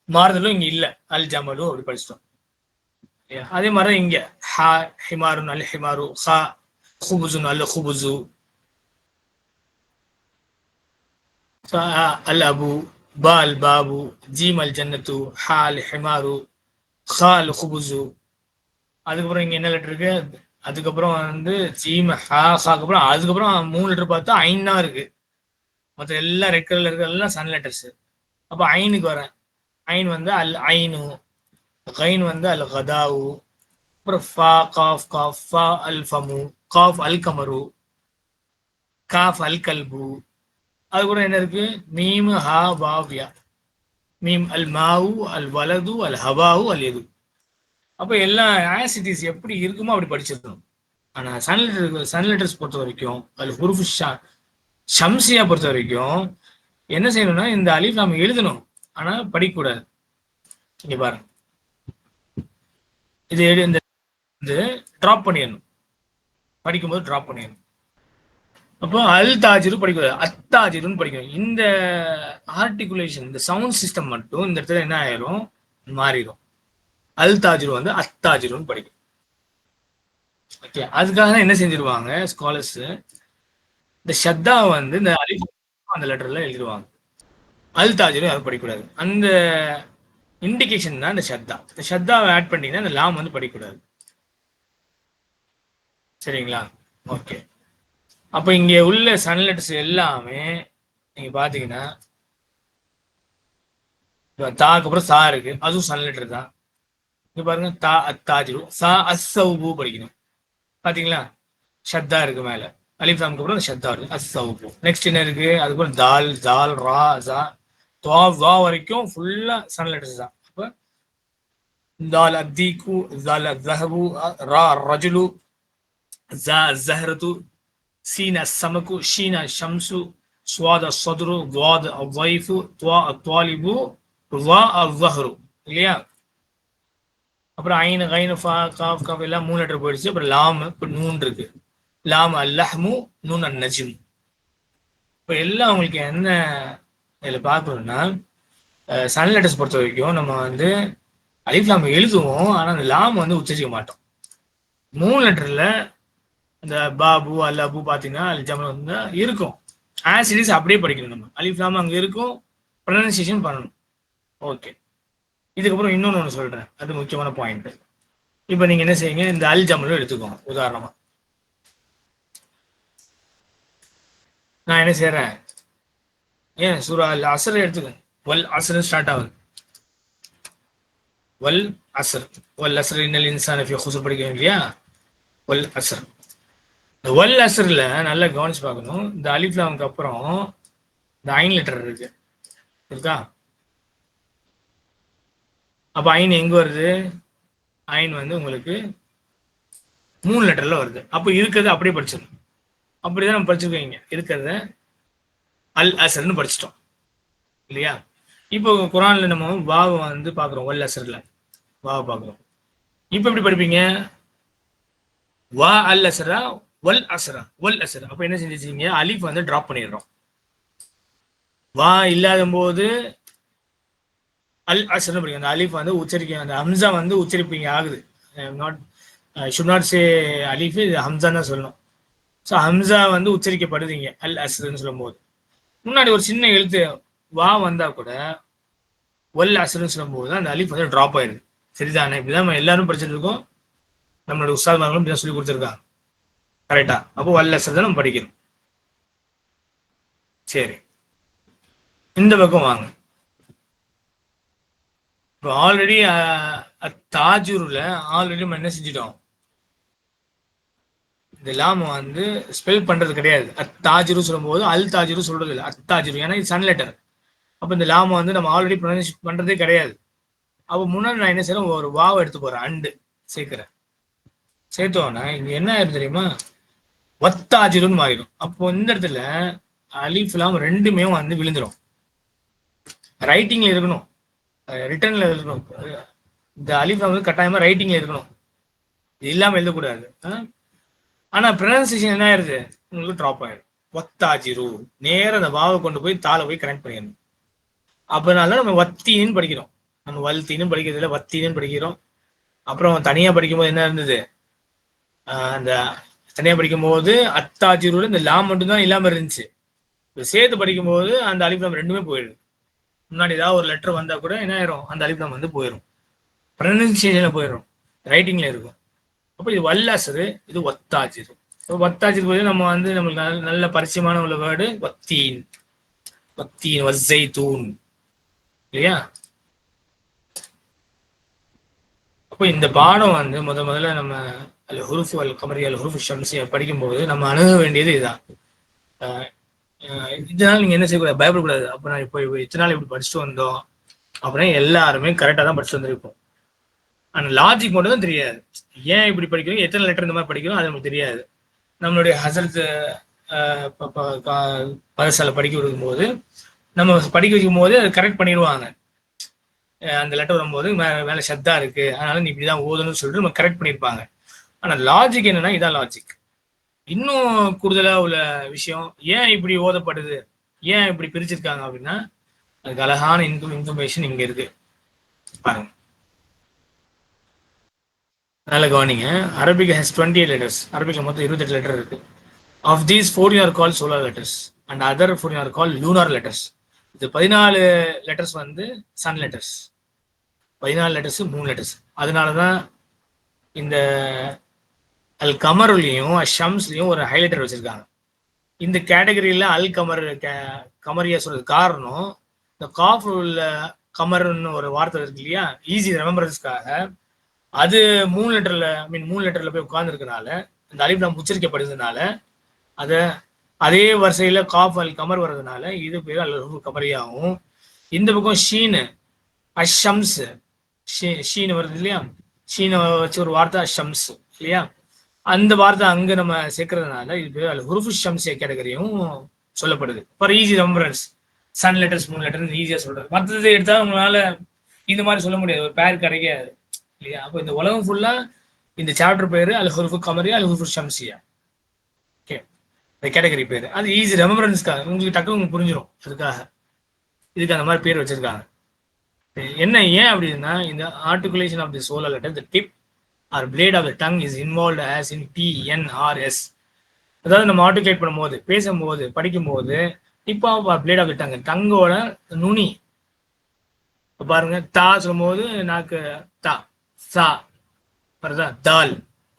மாறுதலும் இங்க இல்லை. அல் ஜமலு அப்படி படிச்சிட்டோம். அதே மாதிரி இங்க ஹா ஹிமாருன் அல் ஹிமாரு, ஹா குபுசுன் அல் குபுசு, அல் அபு, பா அல் பாபு, ஜீம் அல் ஜன்னத்து, ஹா அல் ஹிமாரு, ஹா அல் குபுசு. அதுக்கப்புறம் இங்க என்ன லெட்டர் இருக்கு, அதுக்கப்புறம் வந்து ஜீம் ஹா ஹாக்கு அப்புறம் அதுக்கப்புறம் 3 லெட்டர் பார்த்தா ஐன் தான் இருக்கு. மற்ற எல்லாம் ரெட் கலர்ல இருக்கிற எல்லாம் சன் லெட்டர்ஸ். அப்போ ஐனுக்கு வரேன், ஐன் வந்து அல் ஐனு, கைன் வந்து அல் கதாவு, அப்புறம் ஃபா காஃப் காஃப் ஃபா அல் ஃபமு, காஃப் அல் கமரு, காஃப் அல் கல்பு. அது கூட என்ன இருக்கு, மீம் ஹா வாவ்யா, மீம் அல் மாவு அல் வலது அல் ஹவாவு அல் எது. அப்போ எல்லாம் ஆசிட்டிஸ் எப்படி இருக்குமோ அப்படி படிச்சிருக்கணும். ஆனா சன் லெட்டர்ஸ் பொறுத்த வரைக்கும் அல் ஹுருஃபு ஷம்சியா பொறுத்த வரைக்கும் என்ன செய்யணும்னா, இந்த அலிஃப் நாம எழுதணும், ஆனா படிக்கக்கூடாது. இங்க பாருங்க, இது இந்த டிராப் பண்ணிடணும், படிக்கும்போது டிராப் பண்ணிடணும். அப்போ அல் தாஜிரு படிக்கூடாது, அத்தாஜிருன்னு படிக்கணும். இந்த ஆர்டிகுலேஷன், இந்த சவுண்ட் சிஸ்டம் மட்டும் இந்த இடத்துல என்ன ஆயிரும், மாறிடும். அல் தாஜிரு வந்து அத்தாஜிருன்னு படிக்கும். ஓகே, அதுக்காக என்ன செஞ்சிருவாங்க ஸ்காலர்ஸ், இந்த ஷத்தா வந்து இந்த அலிஃப் அந்த லெட்டர்ல எழுதிடுவாங்க. அல் தாஜிரு யாரும் படிக்கக்கூடாது. அந்த இண்டிகேஷன் தான் இந்த ஷத்தா. இந்த ஷத்தாவை ஆட் பண்ணீங்கன்னா இந்த லாம் வந்து படிக்கக்கூடாது. சரிங்களா? ஓகே. அப்ப இங்க உள்ள சன் லெட்டர்ஸ் எல்லாமே நீங்க பாத்தீங்கன்னா தாக்கு அப்புறம் சா இருக்கு, அதுவும் சன் லெட்டர் தான். இங்க பாருங்க தா அத்தாஜிரு, சா அஸ்ஸவுபு படிக்கணும். பாத்தீங்களா? ஷத்தா இருக்கு மேல. அலிஃப் லாம்க்கு அப்புறம் ஷத்தா இருக்கு, அஸ்ஸவுபு. நெக்ஸ்ட் என்ன இருக்கு? அதுக்கப்புறம் தால், ஜால், ரா, ஜா, துவா, வா வரைக்கும் ஃபுல்லா சன் லெட்டர்ஸ் தான். அப்ப தால் அத்தீக்கு, ஜால் அஸ்ஸஹபு, ரா ரஜுலு, ஜா அஸ்ஸஹரத்து, சீன அஸ்ஸமகு, ஷீன அஷ்ஷம்சு, ஸ்வாத் அஸ்ஸதுரு, துவாத் அவ்வைஃபு, துவா அத்வாலிபு, வா அஸ்ஸஹரு. இல்லையா? அப்புறம் ஐன், கைன், ஃபா, காஃப், காஃப் எல்லாம் 3 லெட்டர் போயிடுச்சு. அப்புறம் லாம், இப்போ நூன் இருக்கு. லாம் அல்லஹ்மு, நூன் அன் நஜ்ம். இப்போ எல்லாம் உங்களுக்கு என்ன இதில் பார்க்கணும்னா, சன் லெட்டர்ஸ் பொறுத்த வரைக்கும் நம்ம வந்து அலிஃப் லாம் எழுதுவோம், ஆனால் அந்த லாம் வந்து உச்சரிக்க மாட்டோம். 3 லெட்டரில் இந்த பாபு அல் அபு பார்த்தீங்கன்னா அல் ஜமல் வந்து இருக்கும். ஆஸ் இட் இஸ் அப்படியே படிக்கணும். நம்ம அலிஃப் லாம் அங்கே இருக்கும், ப்ரொனன்சியேஷன் பண்ணணும். ஓகே, இதுக்கப்புறம் இன்னொன்று ஒன்று சொல்கிறேன், அது முக்கியமான பாயிண்ட். இப்போ நீங்கள் என்ன செய்யுங்க, இந்த அல் ஜமலும் எடுத்துக்கோங்க. உதாரணமாக நான் என்ன செய்கிறேன், ஏன் சூரா அல் அஸ்ர் எடுத்துக்கோங்க. வல் அஸ்ர் ஸ்டார்ட் ஆகுது. வல் அஸ்ர், வல் அஸ்ர் இன்னல் இன்சான ஃபீ குஸ்ர் படிக்கிறோம் இல்லையா? வல் அஸ்ர். இந்த வல் அஸ்ரில் நல்லா கவனிச்சு பார்க்கணும். இந்த அலிஃப் லாமுக்கு அப்புறம் இந்த ஐன் லெட்டர் இருக்கு, இருக்கா? அப்போ ஐன் எங்கே வருது? ஐன் வந்து உங்களுக்கு 3 லெட்டர்ல வருது. அப்போ இருக்கிறது அப்படியே படிச்சிடணும். அப்படிதான் நம்ம படிச்சுக்கோங்க. இருக்கிறத அல் அசர்னு படிச்சிட்டோம் இல்லையா? இப்போ குரான்ல நம்ம வாவை வந்து பார்க்குறோம், வல் அசர்ல வாவை பார்க்குறோம். இப்போ எப்படி படிப்பீங்க? வா அல் அசரா, வல் அசரா, வல் அசர். அப்போ என்ன செஞ்சிருக்கீங்க? அலிஃப் வந்து ட்ராப் பண்ணிடுறோம். வா இல்லாத போது அல் அசர்னு படிக்கும். அந்த அலிஃப் வந்து உச்சரிக்க, அந்த ஹம்சா வந்து உச்சரிப்பீங்க ஆகுது. நாட் ஷுட் நாட் சே அலிஃப், இது ஹம்சா தான் சொல்லணும். ஸோ ஹம்சா வந்து உச்சரிக்கப்படுதுங்க அல் அஸ்ருன்னு சொல்லும்போது. முன்னாடி ஒரு சின்ன எழுத்து வா வந்தா கூட வல் அஸ்ருன்னு சொல்லும்போது அந்த அலிஃப் வந்து ட்ராப் ஆயிடுது. சரிதானே? இப்படிதான் நம்ம எல்லாரும் படிச்சுட்டு இருக்கோம், நம்மளோட உஸ்தாத்மார்களும் இப்படிதான் சொல்லி கொடுத்துருக்காங்க. கரெக்டா? அப்போ வல் அஸ்ர் தான் நம்ம படிக்கணும். சரி, இந்த பக்கம் வாங்க. இப்போ ஆல்ரெடி தாஜூர்ல ஆல்ரெடி நம்ம என்ன செஞ்சிட்டோம், இந்த லாம் வந்து ஸ்பெல் பண்றது கிடையாது. அத்தாஜிரு சொல்லும்போது அல் தாஜிரு சொல்றது இல்லை, அத்தாஜிரு. ஏன்னா இது சன் லெட்டர். அப்போ இந்த லாம வந்து நம்ம ஆல்ரெடி ப்ரொனன்ஸ் பண்றதே கிடையாது. அப்போ முன்னாடி நான் என்ன செய்யறேன், ஒரு வாவை எடுத்து போறேன், அண்டு சேர்க்கிறேன். சேர்த்தோன்னா இங்க என்ன ஆயிரும் தெரியுமா? வத்தாஜிருன்னு மாறிடும். அப்போ இந்த இடத்துல அலிஃப் லாம் ரெண்டுமே வந்து விழுந்துடும். ரைட்டிங்ல இருக்கணும், ரிட்டர்ன்ல இருக்கணும். இந்த அலிஃப் லாம் வந்து கட்டாயமா ரைட்டிங்ல இருக்கணும், இது இல்லாம எழுதக்கூடாது. ஆனா ப்ரொனன்சியேஷன் என்ன ஆயிருது, உங்களுக்கு ட்ராப் ஆயிடும். வத்தாஜிரு நேர அந்த வாவை கொண்டு போய் தாளை போய் கனெக்ட் பண்ணிடணும். அதனால நம்ம வத்தீன்னு படிக்கிறோம். நம்ம வல்தீனும் படிக்கிறது இல்லை, வத்தீனும் படிக்கிறோம். அப்புறம் தனியா படிக்கும்போது என்ன இருந்தது, அந்த தனியா படிக்கும்போது அத்தாஜிருல இந்த லாம் மட்டும்தான் இல்லாம இருந்துச்சு. இப்போ சேர்த்து படிக்கும்போது அந்த அலிஃப் லாம் ரெண்டுமே போயிடுது. முன்னாடி ஏதாவது ஒரு லெட்டர் வந்தா கூட என்ன ஆயிரும், அந்த அலிஃப் லாம் வந்து போயிடும், ப்ரொனன்சியேஷன்ல போயிடும், ரைட்டிங்ல இருக்கும். அப்போ இது வல்லாசரு, இது ஒத்தாஜிரு. வத்தாஜிரு நம்ம வந்து நம்மளுக்கு நல்ல பரிச்சயமான உள்ள வேர்டு வத்தீன், வத்தீன், வஸ்ஸை தூன் இல்லையா? அப்போ இந்த பாடம் வந்து முதல்ல நம்ம அல் ஹுருஃபு அல் கமரி அல் ஹுருஃபு ஷம்ஸியை படிக்கும்போது நம்ம அணுக வேண்டியது இதுதான். இதனால நீங்க என்ன செய்யக்கூடாது, பயப்படக்கூடாது. அப்போ நான் இப்போ இத்தனை நாள் இப்படி படிச்சுட்டு வந்தோம் அப்படின்னா எல்லாருமே கரெக்டாக தான் படிச்சுட்டு வந்திருப்போம். ஆனால் லாஜிக் மட்டும் தான் தெரியாது. ஏன் இப்படி படிக்கிறோம், எத்தனை லெட்டர் இந்த மாதிரி படிக்கிறோம், அது நமக்கு தெரியாது. நம்மளுடைய ஹசரத் பரிசால படிக்க வைக்கும்போது நம்ம படிக்க வைக்கும் போது அதை கரெக்ட் பண்ணிடுவாங்க. அந்த லெட்டர் வரும்போது மேலே ஷத்தா இருக்கு, அதனால நீ இப்படிதான் ஓதணும்னு சொல்லிட்டு நம்ம கரெக்ட் பண்ணியிருப்பாங்க. ஆனால் லாஜிக் என்னன்னா இதான் லாஜிக். இன்னும் கூடுதலா உள்ள விஷயம், ஏன் இப்படி ஓதப்படுது, ஏன் இப்படி பிரிச்சிருக்காங்க அப்படின்னா அதுக்கு அழகான இன்ஃபர்மேஷன் இங்க இருக்கு. பாருங்க, நல்ல கவனிங்க. Arabic has 28 letters. அரபிக்ல மொத்தம் 28 லெட்டர் இருக்கு. Of these 14 are call solar letters and other 14 are call lunar letters. இது 14 லெட்டர்ஸ் வந்து சன் லெட்டர்ஸ், 14 லெட்டர்ஸ் 3 லெட்டர்ஸ். அதனால தான் இந்த அல் கமருலையும் ஷம்ஸ்லையும் ஒரு ஹைலைட்டர் வச்சிருக்காங்க. இந்த கேட்டகரியில அல் கமர் கமரியா சொல்றது காரணம், இந்த காஃப் உள்ள கமர்னு ஒரு வார்த்தை இருக்கு இல்லையா, ஈஸி ரெமெம்பரன்ஸ்க்காக அது 3 லெட்டர்ல மீன் 3 லெட்டர்ல போய் உட்கார்ந்துருக்கனால இந்த அலிஃப் லாம் உச்சரிக்கப்படுறதுனால அத அதே வரிசையில காஃப் அல் கமர் வர்றதுனால இது பேர் அல் கமரியாவும். இந்த பக்கம் ஷீனு அஷம்ஸ், ஷீனு வருது இல்லையா, ஷீனை வச்சு ஒரு வார்த்தை அஷம்ஸ் இல்லையா, அந்த வார்த்தை அங்க நம்ம சேர்க்கறதுனால இது பேர் அல் ஹுருஃபு ஷம்ஸிய கேட்டகரியும் சொல்லப்படுது. For easy remembrance sun letters 3 letter ஈஸியா சொல்றது. மற்றது எடுத்தா உங்களால இந்த மாதிரி சொல்ல முடியாது, ஒரு பேர் கிடைக்காது இல்லையா. அப்போ இந்த உலகம் ஃபுல்லா இந்த சாப்டர் பேரு அல் ஹுருஃபு கமரியா அல் ஹுருஃபு ஷம்ஸியா. ஓகே, இந்த கேட்டகரி பேரு அது ஈஸி ரெமம்பரன்ஸ்க்காக உங்களுக்கு டக்கு உங்களுக்கு புரிஞ்சிடும். அதுக்காக இதுக்கு அந்த மாதிரி பேர் வச்சிருக்காங்க. என்ன ஏன் அப்படின்னா, இந்த articulation of the solar letter the tip or blade of the tongue is involved as in TNRS. அதாவது நம்ம ஆர்டிகுலேட் பண்ணும்போது, பேசும்போது, படிக்கும்போது tip of or blade of the tongue, டங்கோட நுனி பாருங்க. தா சொல்லும் போது நாக்கு தா, சா வருதா, தால்,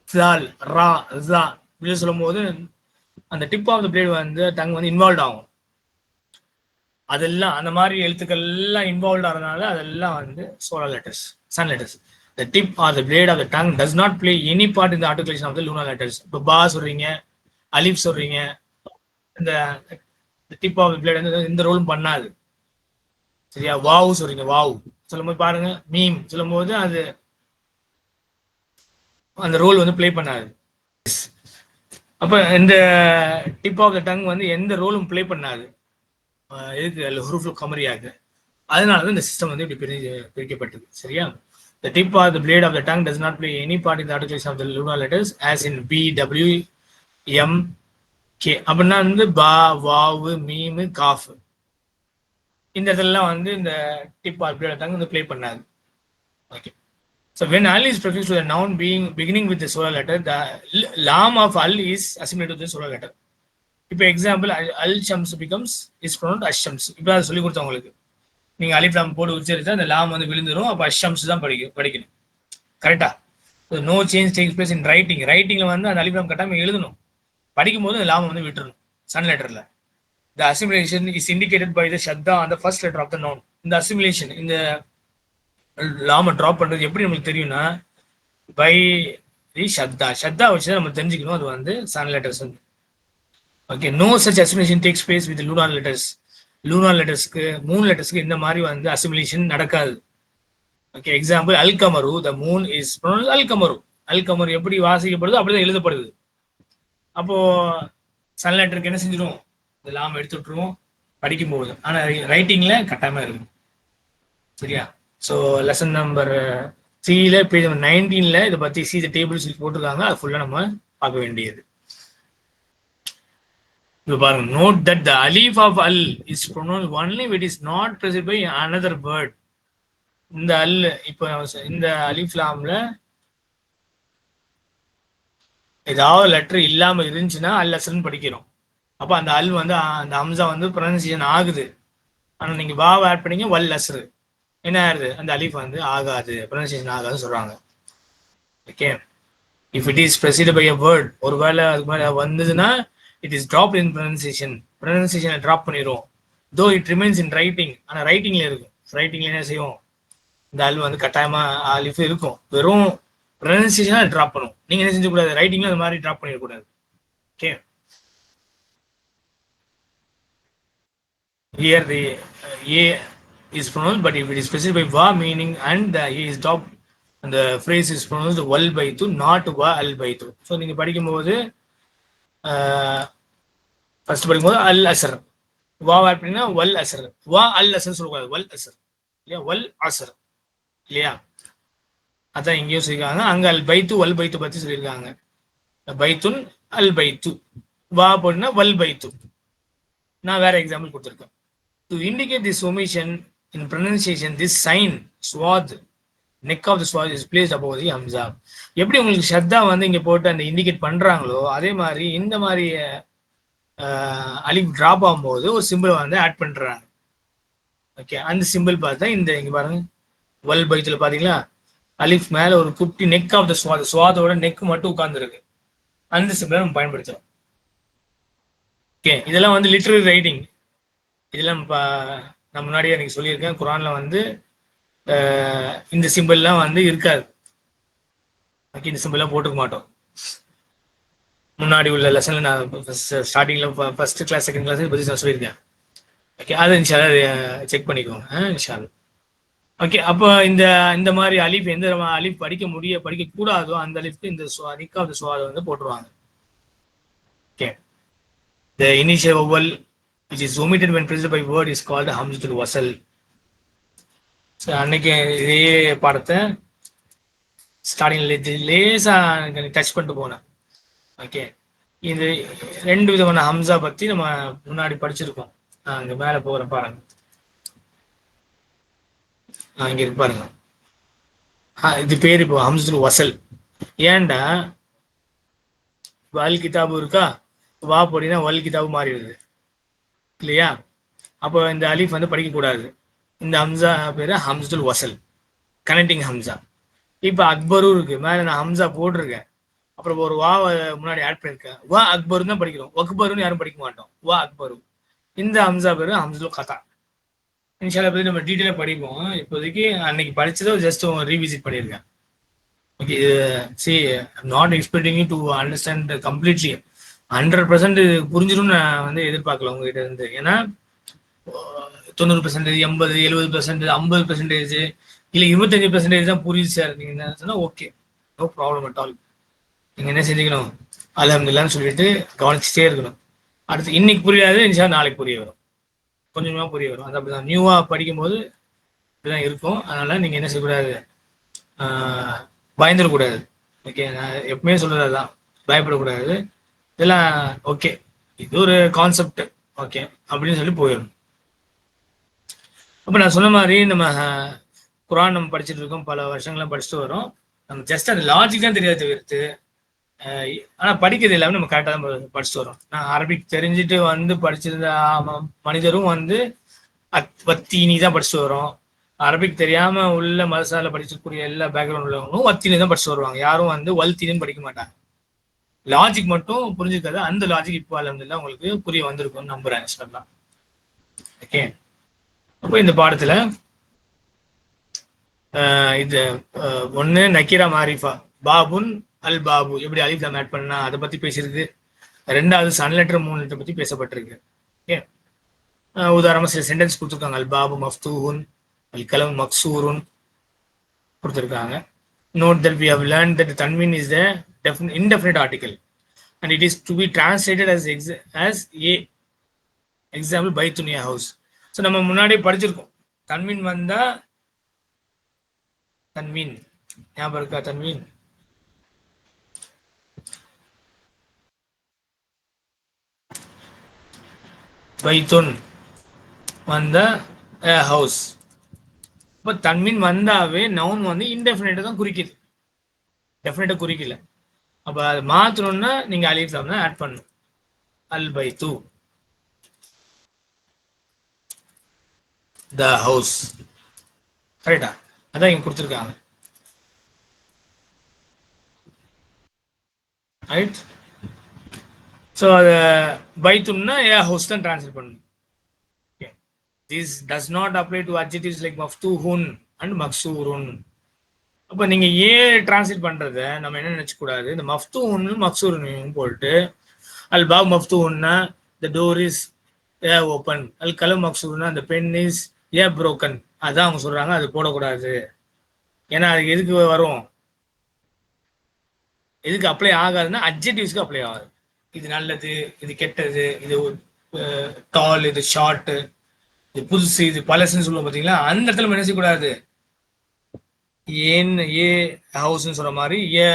தால், ரா, ஜா இப்படி சொல்லும் போது அந்த டிப் ஆஃப் த பிளேட் வந்து டங் வந்து இன்வால்வ் ஆகும். அதெல்லாம் அந்த மாதிரி எழுத்துக்கள் எல்லாம் இன்வால்வ் ஆகிறதுனால அதெல்லாம் வந்து solar letters, sun letters. The tip or the blade of the tongue does not play any part in the articulation of the lunar letters. இப்போ பா சொல்றீங்க, அலிஃப் சொல்றீங்க, இந்த டிப் ஆஃப் த பிளேட் வந்து இந்த ரோலும் பண்ணாது. சரியா, வாவ் சொல்றீங்க, வாவ் சொல்லும்போது பாருங்க, மீம் சொல்லும்போது அது அந்த ரோல் வந்து பிளே பண்ணாது. அப்ப இந்த டிப் ஆஃப் த டங் வந்து எந்த ரோலும் பிளே பண்ணாது எதுக்கு ஹுருஃபுல் கமரியாக்கு. அதனால தான் இந்த சிஸ்டம் வந்து இப்படி பிரிக்கப்பட்டது. சரியா, the tip or the blade of the tongue does not play any part in the articulation of the lunar letters as in B, W, M, K. அப்படின்னா வந்து பா, வாவு, மீமு, காஃப் இந்த இடத்துலலாம் வந்து இந்த டிப் ஆர் பிளேட் tongue வந்து play பண்ணாது. Okay, so when al is prefixed to the noun beginning with the solar letter, the lam of al is assimilated to the solar letter. இப்போ example அல் ஷம்ஸ் becomes is pronounced அஷம்ஸ். இப்போ அதை சொல்லி கொடுத்தேன் உங்களுக்கு. நீங்க அலிஃப் லாம் போட்டு உச்சரிச்சா அந்த லாம் வந்து விழுந்துரும். அப்போ அஷம்ஸ் தான் படிக்கணும். கரெக்டா? No change takes place in writing. ரைட்டிங்ல வந்து அந்த அலிஃப் லாம் கட்டாம எழுதணும். படிக்கும் போது அந்த லாம் வந்து விட்டுறணும். சன் லெட்டர்ல the assimilation is indicated by the shadda on the first letter of the noun. இந்த assimilation, இந்த லாம டிராப் பண்றது எப்படி நமக்கு தெரியும்னா பை தி ஷத்தா. ஷத்தா வச்சு நம்ம தெரிஞ்சுக்கணும் அது வந்து sun letters. Okay, no such assimilation takes place with lunar letters. Lunar லெட்டர்ஸ்க்கு 3 லெட்டர்ஸ்க்கு இந்த மாதிரி வந்து அசிமிலேஷன் நடக்காது. ஓகே, எக்ஸாம்பிள் அல் கமரு, த மூன் இஸ் ப்ரொனவுன்ஸ்ட் அல் கமரு. அல் கமரு எப்படி வாசிக்கப்படுதோ அப்படிதான் எழுதப்படுது. அப்போ சன் லெட்டருக்கு என்ன செஞ்சிடும், இந்த லாம் எடுத்து விட்டுருவோம் படிக்கும்போது. ஆனா ரைட்டிங்ல கட்டாயமா இருக்கும். சரியா, ஸோ லெசன் நம்பர் 3ல பேஜ் நம்பர் 19ல இதை பத்தி சி த டேபிள்ஸ் போட்டிருக்காங்க. அது ஃபுல்லா நம்ம பார்க்க வேண்டியது. இப்போ பாருங்க, நோட் தட் த அலீஃப் ஆஃப் அல் is pronounced only when it is not preceded by another word. இந்த அல், இப்போ இந்த அலிஃப் லாம்ல ஏதாவது லெட்டர் இல்லாம இருந்துச்சுன்னா அல் அசர்ன்னு படிக்கிறோம். அப்போ அந்த அல் வந்து அந்த அம்சா வந்து ப்ரொனன்சியேஷன் ஆகுது. ஆனால் நீங்க வாவ் ஆட் பண்ணீங்க வல் அஸ்ரு, என்ன ஆகுது, அந்த அலிஃப் வந்து ஆகாது, ப்ரொனன்சியேஷன் ஆகாதுன்னு சொல்றாங்க. Okay, if it is preceded by a word, ஒருவேளை அதுக்கு மேலே வந்ததுன்னா it is drop in pronunciation, ப்ரொனன்சியேஷனை ட்ராப் பண்ணிடும். Though it remains in writing, ஆனால் ரைட்டிங்ல இருக்கும். ரைட்டிங்ல என்ன செய்யும், இந்த அல் வந்து கட்டாயமா அலிஃப் இருக்கும். வெறும் ப்ரொனன்சியேஷனை ட்ராப் பண்ணும். நீங்க என்ன செஞ்சக்கூடாது, ரைட்டிங்ல அந்த மாதிரி ட்ராப் பண்ணிடக்கூடாது. Okay, here the a is pronounced, but if it is specified by va meaning and the a is dropped and the phrase is pronounced wal baitu, not va al baitu. So நீங்க படிக்கும்போது first படிக்கும்போது அல் அசர், வா அப்படின்னா வல் அசர், வா அல் அசர் சொல்லக்கூடாது, வல் அசர் இல்லையா, வல் அசர் இல்லையா. அதான் இங்கேயும் சொல்லியிருக்காங்க. அங்க அல் பைத்து வல் பைத்து பத்தி சொல்லியிருக்காங்க. பைத்துன் அல் பைத்து, வா போட்டுனா வல் பைத்து. நான் வேற எக்ஸாம்பிள் கொடுத்துருக்கேன். To indicate this omission, in pronunciation this sign swadh neck of the swadh is placed above the hamza. எப்படி உங்களுக்கு ஷத்தா வந்து இங்க போட்டு அந்த இண்டிகேட் பண்றாங்களோ அதே மாதிரி இந்த மாதிரி அலிஃப் டிராப் ஆகும்போது ஒரு சிம்பிள் வந்து ஆட் பண்றாங்க. ஓகே, அந்த சிம்பிள் பார்த்தா இந்த இங்க பாருங்க வல் பைத்துல பாத்தீங்களா அலிஃப் மேல ஒரு குட்டி நெக் ஆஃப் த ஸ்வாத், ஸ்வாதோட நெக் மட்டும் உட்கார்ந்துருக்கு. அந்த சிம்பிளை நம்ம பயன்படுத்துறோம். ஓகே, இதெல்லாம் வந்து லிட்ரரி ரைட்டிங். இதெல்லாம் நான் முன்னாடியே எனக்கு சொல்லியிருக்கேன், குரான்ல வந்து இந்த சிம்பிள்லாம் வந்து இருக்காது. ஓகே, இந்த சிம்பிள்லாம் போட்டுக்க மாட்டோம். முன்னாடி உள்ள லெசன்ல நான் ஸ்டார்டிங்ல ஃபர்ஸ்ட் கிளாஸ் செகண்ட் கிளாஸ் பத்தி நான் சொல்லியிருக்கேன். ஓகே, அதை இன்ஷால்லா செக் பண்ணிக்கோங்க இன்ஷால்லா. ஓகே, அப்போ இந்த இந்த மாதிரி அலிஃப் எந்த அலிஃப் படிக்க கூடாதோ அந்த அலிஃப்க்கு இந்த நிக் ஆஃப் த ஸ்வாத் வந்து போட்டுருவாங்க. Okay, the initial vowel which is omitted when preceded by word is called hamzatul wasl. So அன்னைக்கு இதே பாடத்தை ஸ்டார்டிங்ல லேசா டச் பண்ணிட்டு போனேன். ஓகே, இது 2 விதமான ஹம்சா பத்தி நம்ம முன்னாடி படிச்சிருக்கோம். அங்க மேல போற பாருங்க, இங்க இருக்கு பாருங்க. இது பேர் இப்போ ஹம்சத்துல் வசல். ஏன்டா வல் கிதாபு இருக்கா, வா போடினா வல் கிதாபு மாறிடுது இல்லையா? அப்போ இந்த அலிஃப் வந்து படிக்கக்கூடாது. இந்த ஹம்சா பேரு ஹம்சத்துல் வசல், கனெக்டிங் ஹம்சா. இப்போ அக்பரும் இருக்கு, மேல நான் ஹம்சா போட்டிருக்கேன், அப்புறம் ஒரு வா முன்னாடி ஆட் பண்ணிருக்கேன். வா அக்பரும் தான் படிக்கிறோம், அக்பருன்னு யாரும் படிக்க மாட்டோம். வா அக்பரு, இந்த ஹம்சா பேரு ஹம்சத்துல் கதா. இன்ஷால்லா பத்தி நம்ம டீட்டெயிலாக படிப்போம். இப்போதைக்கு அன்னைக்கு படிச்சதை ஜஸ்ட் ரீவிசிட் பண்ணியிருக்கேன். Okay, see, I'm not expecting you to understand completely 100% புரிஞ்சிடும் நான் வந்து எதிர்பார்க்கல உங்ககிட்ட இருந்து. ஏன்னா 90%, 80%, 70%, 50% இல்லை 25% தான் புரியுது சார் நீங்க சொன்னா okay, no problem at all. நீங்க என்ன செஞ்சுக்கணும், அல்ஹம்துலில்லாஹ்னு சொல்லிட்டு கவனிச்சுட்டே இருக்கணும். அடுத்து இன்னைக்கு புரியாது, இன்ஷால்லா நாளைக்கு புரிய வரும், கொஞ்சமா புரிய வரும். அது அப்படிதான் நியூவா படிக்கும்போது இப்படிதான் இருக்கும். அதனால நீங்க என்ன செய்யக்கூடாது, பயந்துடக்கூடாது. ஓகே, நான் எப்பவுமே சொல்றது அதுதான், பயப்படக்கூடாது. இதெல்லாம் ஓகே, இது ஒரு கான்செப்ட் ஓகே அப்படின்னு சொல்லி போயிடும். அப்ப நான் சொன்ன மாதிரி நம்ம குரான் நம்ம படிச்சுட்டு இருக்கோம், பல வருஷங்கள்லாம் படிச்சுட்டு வரோம். நம்ம ஜஸ்ட் அந்த லாஜிக் தான் தெரியாது தவிர்த்து, ஆனா படிக்கிறது எல்லாமே நம்ம கரெக்டாக தான் படிச்சுட்டு வரோம். நான் அரபிக் தெரிஞ்சுட்டு வந்து படிச்சிருந்த மனிதரும் வந்து வத்தீனி தான் படிச்சுட்டு வரோம். அரபிக் தெரியாம உள்ள மதசால படிக்கக்கூடிய எல்லா பேக்ரவுண்ட் உள்ளவங்களும் வத்தீனி தான் படிச்சுட்டு வருவாங்க. யாரும் வந்து வல்தீனின்னு படிக்க மாட்டாங்க. லாஜிக் மட்டும் புரிஞ்சுக்காது. அந்த லாஜிக் இப்போ அல்ஹம்துலில்லாஹ் உங்களுக்கு புரிய வந்திருக்கும்னு நம்புறேன் இன்ஷாஅல்லாஹ். ஓகே, அப்போ இந்த பாடத்துல இது ஒன்னு நக்கீரா மாரிஃபா, பாபுன் அல் பாபு எப்படி அலிஃப் லாம் ஆட் பண்ணா அதை பத்தி பேசியிருக்கு. ரெண்டாவது சன் லெட்டர் 3 லெட்டர் பத்தி பேசப்பட்டிருக்கு. ஓகே, உதாரணமா சில சென்டென்ஸ் கொடுத்துருக்காங்க. அல் பாபு மஃப்தூஹுன், அல் கலம் மக்சூருன் கொடுத்துருக்காங்க. Note that we have learned that the tanween is the indefinite article and it is to be translated as a example பைத்துனியா ஹவுஸ். ஸோ நம்ம முன்னாடியே படிச்சிருக்கோம், தன்வீன் வந்தா தன்வீன் ஞாபகம் இருக்கா? தன்வீன் பைத்துன் வந்தா ஹவுஸ். இப்போ தன்வீன் வந்தாவே நவுன் வந்து இன்டெஃபினைட்டை தான் குறிக்குது, டெஃபினைட்டை குறிக்கல. அப்போ அதை மாற்றணும்னா நீங்க அலிஃப் லாம் தான் ஆட் பண்ணணும். அல் பைத்து, த ஹவுஸ், கரெக்டா? அதான் இங்க கொடுத்துருக்காங்க. ரைட், ஸோ அதை பைத்துன்னா ஏ ஹவுஸ் தான் டிரான்ஸ்லேட் பண்ணணும். This does not apply to adjectives like மஃப்தூஹுன் அண்ட் மக்சூருன். அப்போ நீங்க ஏ டிரான்ஸ்லேட் பண்றத நம்ம என்ன நினைச்சக்கூடாது, இந்த மஃப்தூஹுன் மக்சூருன் போட்டு அல் பாப் மஃப்தூஹுன்னா the door is ஓப்பன், அல் கலம் மக்சூருன்னா the pen is broken. அதான் அவங்க சொல்றாங்க, அது போடக்கூடாது. ஏன்னா அதுக்கு எதுக்கு வரும், எதுக்கு அப்ளை ஆகாதுன்னா அட்ஜெக்டிவ்ஸ்க்கு அப்ளை ஆகாது. இது நல்லது, இது கெட்டது, இது டால், இது ஷார்ட், இது புதுசு, இது பழசுன்னு சொல்லுவோம் பார்த்தீங்களா, அந்த இடத்துல நம்ம என்ன செய்யக்கூடாது, ஏன் ஏ ஹவுஸ்ன்னு சொல்ற மாதிரி ஏ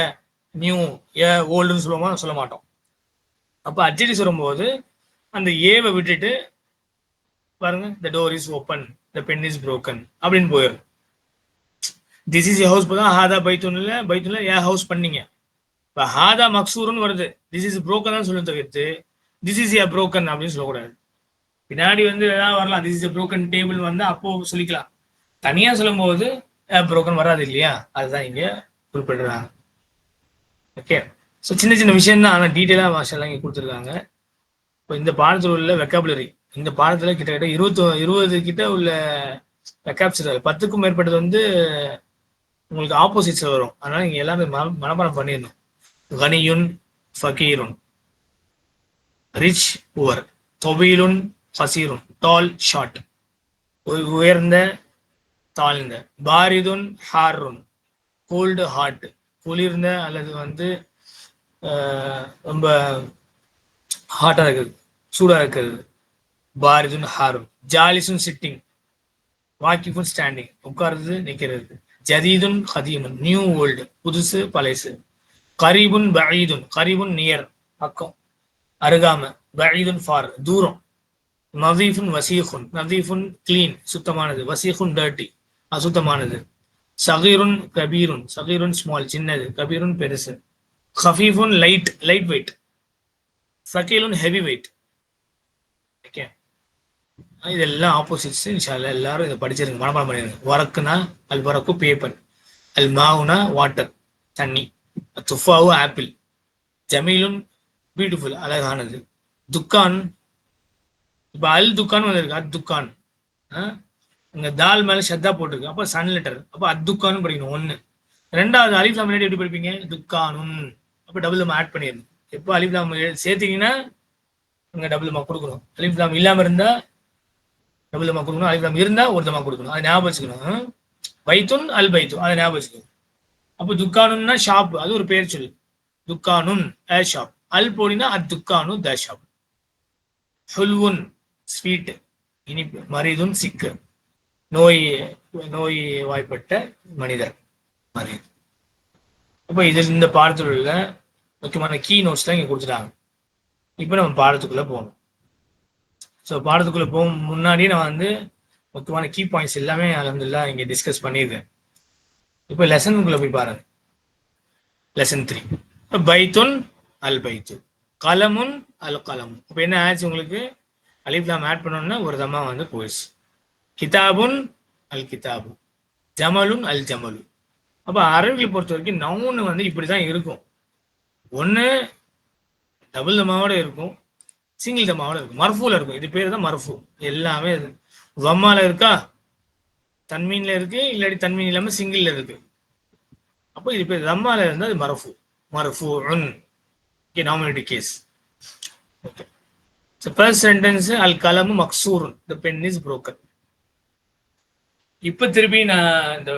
நியூ ஏ ஓல்டுன்னு சொல்ல மாட்டோம். அப்போ அட்ஜெக்டிவ் சொல்லும்போது அந்த ஏவை விட்டுட்டு பாருங்க, த door is open, the pen is broken அப்படின்னு போயிடும். திஸ் இஸ் ஏ ஹவுஸ் போதும் ஹாதா பைத்துன்ல ஏ ஹவுஸ் பண்ணீங்க. இப்போ ஹாதா மக்சூருன்னு வருது, திஸ் இஸ் புரோக்கன் தான் சொல்லும் தவிர்த்து திஸ் இஸ் ஏ புரோக்கன் அப்படின்னு சொல்லக்கூடாது. பின்னாடி வந்து ஏதாவது வரலாம், this is a broken table வந்து அப்போ சொல்லிக்கலாம். தனியா சொல்லும் போது புரோக்கன் வராது இல்லையா, அதுதான் இங்க குறிப்பிடுறாங்க. ஓகே, ஸோ சின்ன சின்ன விஷயம் தான், ஆனால் டீட்டெயிலாக வாஷெல்லாம் இங்கே கொடுத்துருக்காங்க. இப்போ இந்த பாடத்தில் உள்ள வெக்காபுலரி, இந்த பாடத்தில் கிட்டத்தட்ட 20 கிட்ட உள்ள வெக்காப்ஸ் 10க்கும் மேற்பட்டது வந்து உங்களுக்கு ஆப்போசிட்ஸில் வரும். அதனால இங்கே எல்லாமே மனப்பாடம் பண்ணிடணும். கனியுன் ஃபகீருன், ரிச் புவர், தொபீலுன் ஃபசீருன், டால் ஷார்ட், உயர்ந்த தாழ்ந்த, பாரிதுன் ஹாருன், கோல்டு ஹாட், குளிர்ந்த அல்லது வந்து ரொம்ப ஹாட்டா இருக்குது, சூடா இருக்கிறது, பாரிதுன் ஹாருன், ஜாலிசுன் சிட்டிங், வாக்கிஃபுன் ஸ்டாண்டிங், உட்கார்றது நிற்கிறது, ஜதீதுன் கதீமுன், நியூ ஓல்டு புதுசு பழைசு, கரீபுன் பஈதுன், கரீபுன் நியர் பக்கம் அருகாம, பஈதுன் ஃபார் தூரம், நதீஃபுன் வசீஃபுன், நதீஃபுன் கிளீன் சுத்தமானது, வசீஃபுன் டர்ட்டி அசுத்தமானது, சகீருன் கபீருன், சகீருன் ஸ்மால் சின்னது, கபீருன் பெருசு, ஹஃபீஃபுன் லைட் வெயிட், சகீலுன் ஹெவி வெயிட். ஓகே, இதெல்லாம் ஆப்போசிட்ஸ். இன்ஷால்லா எல்லாரும் இதை படிச்சிருங்க, மனப்பாடம் பண்ணிருங்க. வரக்குனா அல் வரக்கு பேப்பர், அல் மாவுனா வாட்டர் தண்ணி, துஃபாவு ஆப்பிள், ஜமீலுன் பியூட்டிஃபுல் அழகானது, துக்கான் இப்போ அல் துக்கான் வந்திருக்கு, அத் துக்கான் இங்க தால் மேல ஷத்தா போட்டிருக்கு, அப்போ சன் லெட்டர், அப்போ அத்துக்கான்னு படிக்கணும் ஒன்று. ரெண்டாவது அலிஃப் லாம் எப்படி படிப்பீங்க, துக்கானுன், அப்போ டபுள் நம்ம ஆட் பண்ணிடணும். எப்போ அலிஃப் லாம் சேர்த்தீங்கன்னா இங்க டபுள் மா கொடுக்கணும். அலிஃப் லாம் இல்லாம இருந்தா டபுள் மா கொடுக்கணும், அலிஃப் லாம் இருந்தா ஒரு தமா கொடுக்கணும். அதை ஞாபகம் வச்சுக்கணும். பைத்துன் அல் பைத்து, அதை ஞாபகம் வச்சுக்கணும். அப்போ துக்கானுன்னா ஷாப், அது ஒரு பேர் சொல்லு, துக்கானுன் ஏ ஷாப், அல் போனீங்கன்னா அத் துக்கானு த ஷாப். ஹுல்வுன் ஸ்வீட் இனிப்பு, மரீதுன் சிக்கு, நோய் வாய்ப்பட்ட மனிதர் மனிதர். அப்போ இதில் இந்த பாடத்தில் உள்ள முக்கியமான கீ நோட்ஸ் தான் இங்கே கொடுத்துட்டாங்க. இப்போ நம்ம பாடத்துக்குள்ள போகணும். ஸோ பாடத்துக்குள்ள போகும் முன்னாடியே நான் வந்து முக்கியமான கீ பாயிண்ட்ஸ் எல்லாமே அல்ஹம்துலில்லாஹ் இங்கே டிஸ்கஸ் பண்ணியிருக்கேன். இப்போ லெசனுக்குள்ள போய் பாருங்க. லெசன் 3, பைத்துன் அல் பைத்து, கலமுன் அல் கலமுன். இப்போ என்ன ஆச்சு உங்களுக்கு, அலிஃப் லாம் ஆட் பண்ணோம்னா ஒரு தம்மா வந்து போயிடுச்சு. கிதாபுன் அல் கிதாபு, ஜமலுன் அல் ஜமலு. அப்போ அரபியை பொறுத்த வரைக்கும் நவுன் வந்து இப்படி தான் இருக்கும். ஒன்று டபுள் தம்மாவோட இருக்கும், சிங்கிள் தம்மாவோட இருக்கும், மர்ஃபூல இருக்கும். இது பேர் தான் மர்ஃபூ. எல்லாமே வம்மால இருக்கா, தன்மீன்ல இருக்கு, இல்லாட்டி தன்மீன் இல்லாமல் சிங்கிள்ல இருக்கு. அப்போ இது பேர் தம்மால இருந்தால் அது மர்ஃபூ, மர்ஃபூஉன். Okay, nominative case. Okay, so first sentence அல் கலமு மக்சூருன், த பென் இஸ் புரோக்கன். இப்போ திருப்பி நான் இந்த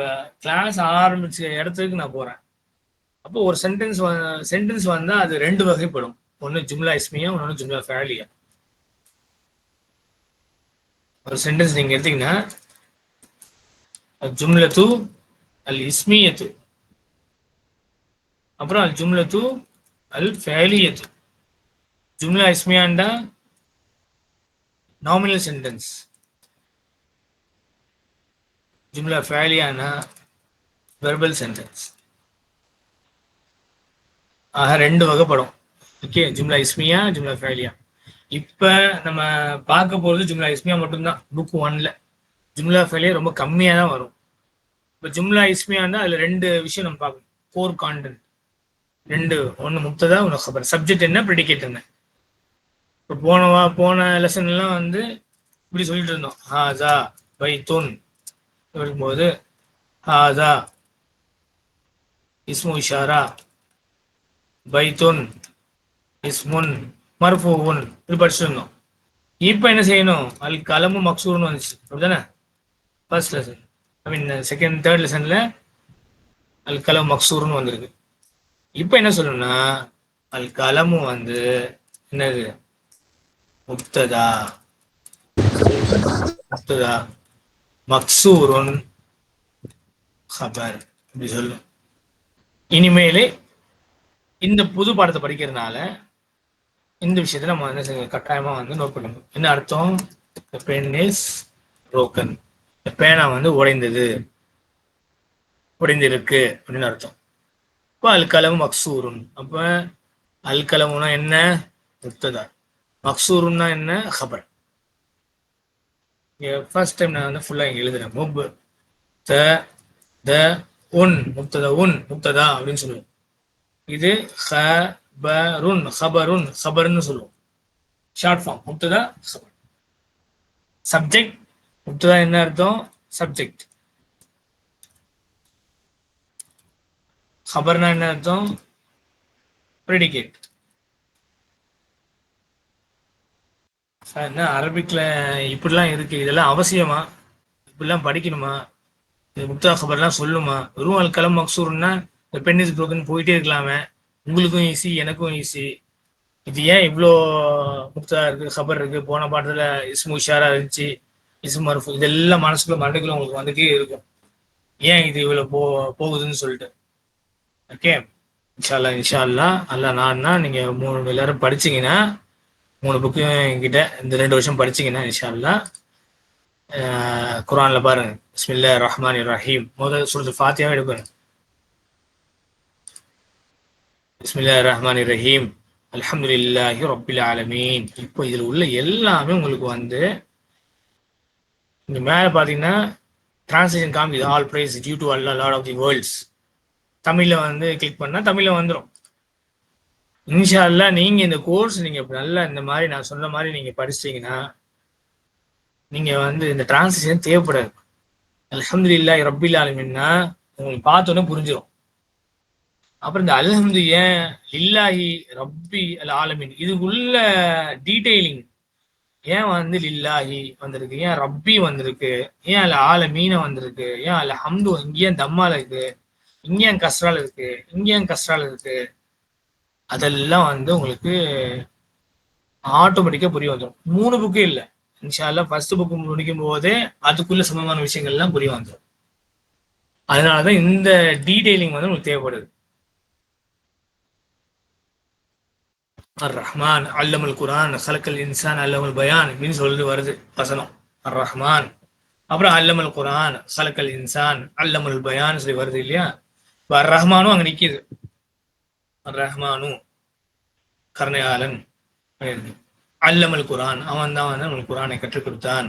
கிளாஸ் ஆரம்பிச்ச இடத்துக்கு நான் போறேன். அப்போ ஒரு சென்டென்ஸ் வந்தா அது ரெண்டு வகைப்படும். ஒன்று ஜும்லா இஸ்மியா, ஒன்று ஜும்லா ஃபேலியா. ஒரு சென்டென்ஸ் நீங்க எடுத்தீங்கன்னா ஜும்லத்து அல் இஸ்மியத்து, அப்புறம் அல் ஜும்லத்து அல் ஃபேலியத்து. ஜும்லா இஸ்மியாண்டா நாமினல் சென்டென்ஸ், ஜும்லா ஃபேலியானா வெர்பல் சென்டென்ஸ். ஆக ரெண்டு வகைப்படும். ஓகே, ஜும்லா இஸ்மியா, ஜும்லா ஃபேலியா. இப்போ நம்ம பார்க்க போகிறது ஜும்லா இஸ்மியா மட்டும்தான் புக் 1ல. ஜும்லா ஃபேலியா ரொம்ப கம்மியாக தான் வரும். இப்போ ஜும்லா இஸ்மியான்னா அதில் ரெண்டு விஷயம் நம்ம பார்க்கணும். கோர் கான்டென்ட் ரெண்டு, ஒன்று முப்ததா, ஒன்று கபர். சப்ஜெக்ட் என்ன, ப்ரெடிகேட் என்ன. இப்போ போன லெசன்லாம் வந்து இப்படி சொல்லிட்டு இருந்தோம். ஹாதா பைத்துன் இருக்கும்போது ஹாதா இஸ்மு இஷாரா, பைத்துன் இஸ்முன் மர்ஃபூஉன், இப்படி படிச்சிருந்தோம். இப்போ என்ன செய்யணும், அல் கலமு மக்சூர்னு வந்துச்சு, அப்படிதானே? ஃபர்ஸ்ட் லெசன், ஐ மீன் செகண்ட் தேர்ட் லெசன்ல அல் கலம் மக்சூர்னு வந்திருக்கு. இப்போ என்ன சொல்லணும்னா அல் கலமு வந்து என்னது, முப்ததா, மக்சூருன் ஹபர், இப்படி சொல்லும். இனிமேலே இந்த புது பாடத்தை படிக்கிறதுனால இந்த விஷயத்த நம்ம வந்து கட்டாயமா வந்து நோட் பண்ணணும். என்ன அர்த்தம், the pen is broken, பேனா வந்து உடைந்திருக்கு அப்படின்னு அர்த்தம். இப்போ அல்கலம் மக்சூருன். அப்ப அல்கலமுனா என்ன? முப்ததா. மக்சூருன்னா என்ன? ஹபர். ஃபர்ஸ்ட் டைம் நான் வந்து ஃபுல்லா இங்க எழுதுறேன். த த உன் முப்ததா முப்ததா அப்படின்னு சொல்லுவோம். இது ஹபருன்னு சொல்லுவோம். ஷார்ட் ஃபார்ம் முப்ததா ஹபர். சப்ஜெக்ட் முப்ததா என்ன அர்த்தம்? சப்ஜெக்ட். ஹபர்னா என்ன அர்த்தம்? ப்ரெடிகேட். என்ன அரபிக்ல இப்படிலாம் இருக்கு, இதெல்லாம் அவசியமா? இப்படிலாம் படிக்கணுமா? இது முப்தா ஹபர்லாம் சொல்லுமா? வெறும் அல் கலம் மக்சூர்னா இந்த பென் இஸ் புரோக்கன் போயிட்டே இருக்கலாமே. உங்களுக்கும் ஈஸி, எனக்கும் ஈஸி. இது ஏன் இவ்வளோ முப்தா இருக்கு, ஹபர் இருக்கு? போன பாடத்துல இஸ்மு இஷாரா இருந்துச்சு, இஸ்மு மர்ஃபு, இதெல்லாம் மனசுக்குள்ள மண்டைக்குள்ள உங்களுக்கு வந்துட்டே இருக்கும். ஏன் இது இவ்வளோ போகுதுன்னு சொல்லிட்டு. ஓகே, இன்ஷா அல்லா அல்ல நான்னா நீங்க 3 எல்லாரும் படிச்சீங்கன்னா, 3 புக்கு என்கிட்ட இந்த 2 வருஷம் படிச்சீங்கன்னா இன்ஷா அல்லா குரான்ல பாருங்க. பிஸ்மில்லாஹிர் ரஹ்மானிர் ரஹீம். முதல் சூரத்துல் ஃபாத்திஹா எடுப்பாரு. பிஸ்மில்லாஹிர் ரஹ்மானிர் ரஹீம். அல்ஹம்துலில்லாஹி ரப்பில் ஆலமீன். இப்போ இதுல உள்ள எல்லாமே உங்களுக்கு வந்து இங்க மேல பாத்தீங்கன்னா டிரான்ஸ்லேஷன் காமிக்குது. All praise due to Allah lord of the worlds. தமிழ்ல வந்து கிளிக் பண்ணா தமிழ்ல வந்துடும். இன்ஷா அல்லாஹ் நீங்க இந்த கோர்ஸ் நீங்க நல்லா இந்த மாதிரி நான் சொன்ன மாதிரி நீங்க படிச்சிட்டீங்கன்னா நீங்க வந்து இந்த டிரான்ஸ்லேஷன் தேவைப்படாது. அல்ஹம்துலில்லாஹி ரப்பில் ஆலமீன்னா உங்களுக்கு பார்த்தோன்னே புரிஞ்சிடும். அப்புறம் இந்த அல்ஹம்து ஏன் லில்லாஹி ரப்பி அல் ஆலமீன் இதுக்குள்ள டீடைலிங் ஏன் வந்து லில்லாஹி வந்திருக்கு, ஏன் ரப்பி வந்திருக்கு, ஏன் அல் ஆலமீன வந்திருக்கு, ஏன் அல் ஹம்து இங்கேயும் தம்மால இருக்கு, இங்கேயும் கஸ்ரால இருக்கு, இங்கேயும் கஸ்ரால இருக்கு, அதெல்லாம் வந்து உங்களுக்கு ஆட்டோமேட்டிக்கா புரிய வந்துடும். 3 புக்கு இல்லை இன்ஷா அல்லாஹ். ஃபர்ஸ்ட் புக்கு முடிக்கும் போதே அதுக்குள்ள சமமான விஷயங்கள்லாம் புரிய வந்துடும். அதனாலதான் இந்த டீடைலிங் வந்து உங்களுக்கு தேவைப்படுது. அர் ரஹ்மான் அல்லமல் குரான் ஹலக்கல் இன்சான் அல்லமல் பயான் அப்படின்னு சொல்லிட்டு வருது வசனம். அர் ரஹ்மான் அப்புறம் அல்லமல் குரான் ஹலக்கல் இன்சான் அல்லமல் பயான் சொல்லி வருது இல்லையா? அர் ரஹ்மானும் அங்க நிக்குது. அர் ரஹ்மானு கருணையாளன். அல்லமல் குரான் அவன் தான் வந்து நம்மளுக்கு குரானை கற்றுக் கொடுத்தான்.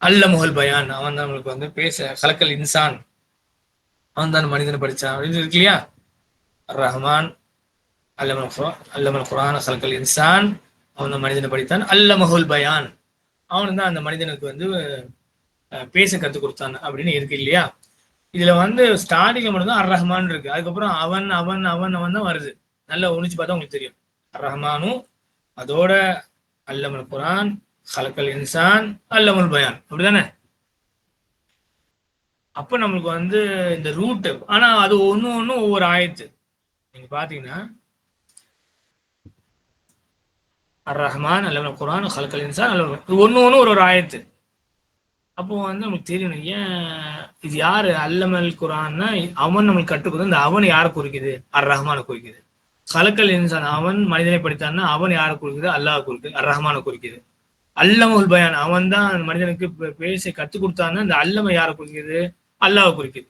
அல்லமுகல் பயான் அவன் தான் நம்மளுக்கு வந்து பேச. ஹலக்கல் இன்சான் அவன் தான் மனிதனை படிச்சான் அப்படின்னு இருக்கு இல்லையா? அர் ரஹ்மான் அல்லமல் குரான் ஹலக்கல் இன்சான் அவன் தான் மனிதனை படித்தான். அல்லமஹுல் பயான் அவனு தான் அந்த மனிதனுக்கு வந்து பேச கற்றுக் கொடுத்தான் அப்படின்னு இருக்கு இல்லையா? இதுல வந்து ஸ்டார்டிங்ல மட்டும்தான் அர் ரஹ்மான் இருக்கு. அதுக்கப்புறம் அவன் அவன் அவன் அவன் தான் வருது. நல்லா ஒழிச்சு பார்த்தா உங்களுக்கு தெரியும். அர் ரஹ்மானும் அதோட அல்லமல் குரான் ஹலக்கல் இன்சான் அல்லமுல் பயான் அப்படிதானே? அப்ப நம்மளுக்கு வந்து இந்த ரூட், ஆனா அது ஒன்னும் ஒவ்வொரு ஆயத்து. நீங்க பாத்தீங்கன்னா அர் ரஹ்மான் அல்லமல் குரான் ஹலக்கல் இன்சான் அல்லமுல் ஒன்னு ஒரு ஆயத்து. அப்போ வந்து நமக்கு தெரியணும் ஏன் இது யாரு அல்லமல் குரான்னா அவன் நம்மளுக்கு கற்றுக்கொடு. இந்த அவன் யாரை குறிக்குது? அர் ரஹ்மானை குறிக்குது. கலக்கல் இன்சான் அவன் மனிதனை படித்தான்னா அவன் யாரை குறிக்குது? அல்லாஹ் குறிக்குது, அர் ரஹ்மானை குறிக்குது. அல்லமுல் பயான் அவன் தான் மனிதனுக்கு பேச கற்றுக் கொடுத்தான்னா இந்த அல்லம யாரை குறிக்குது? அல்லாஹ் குறிக்குது.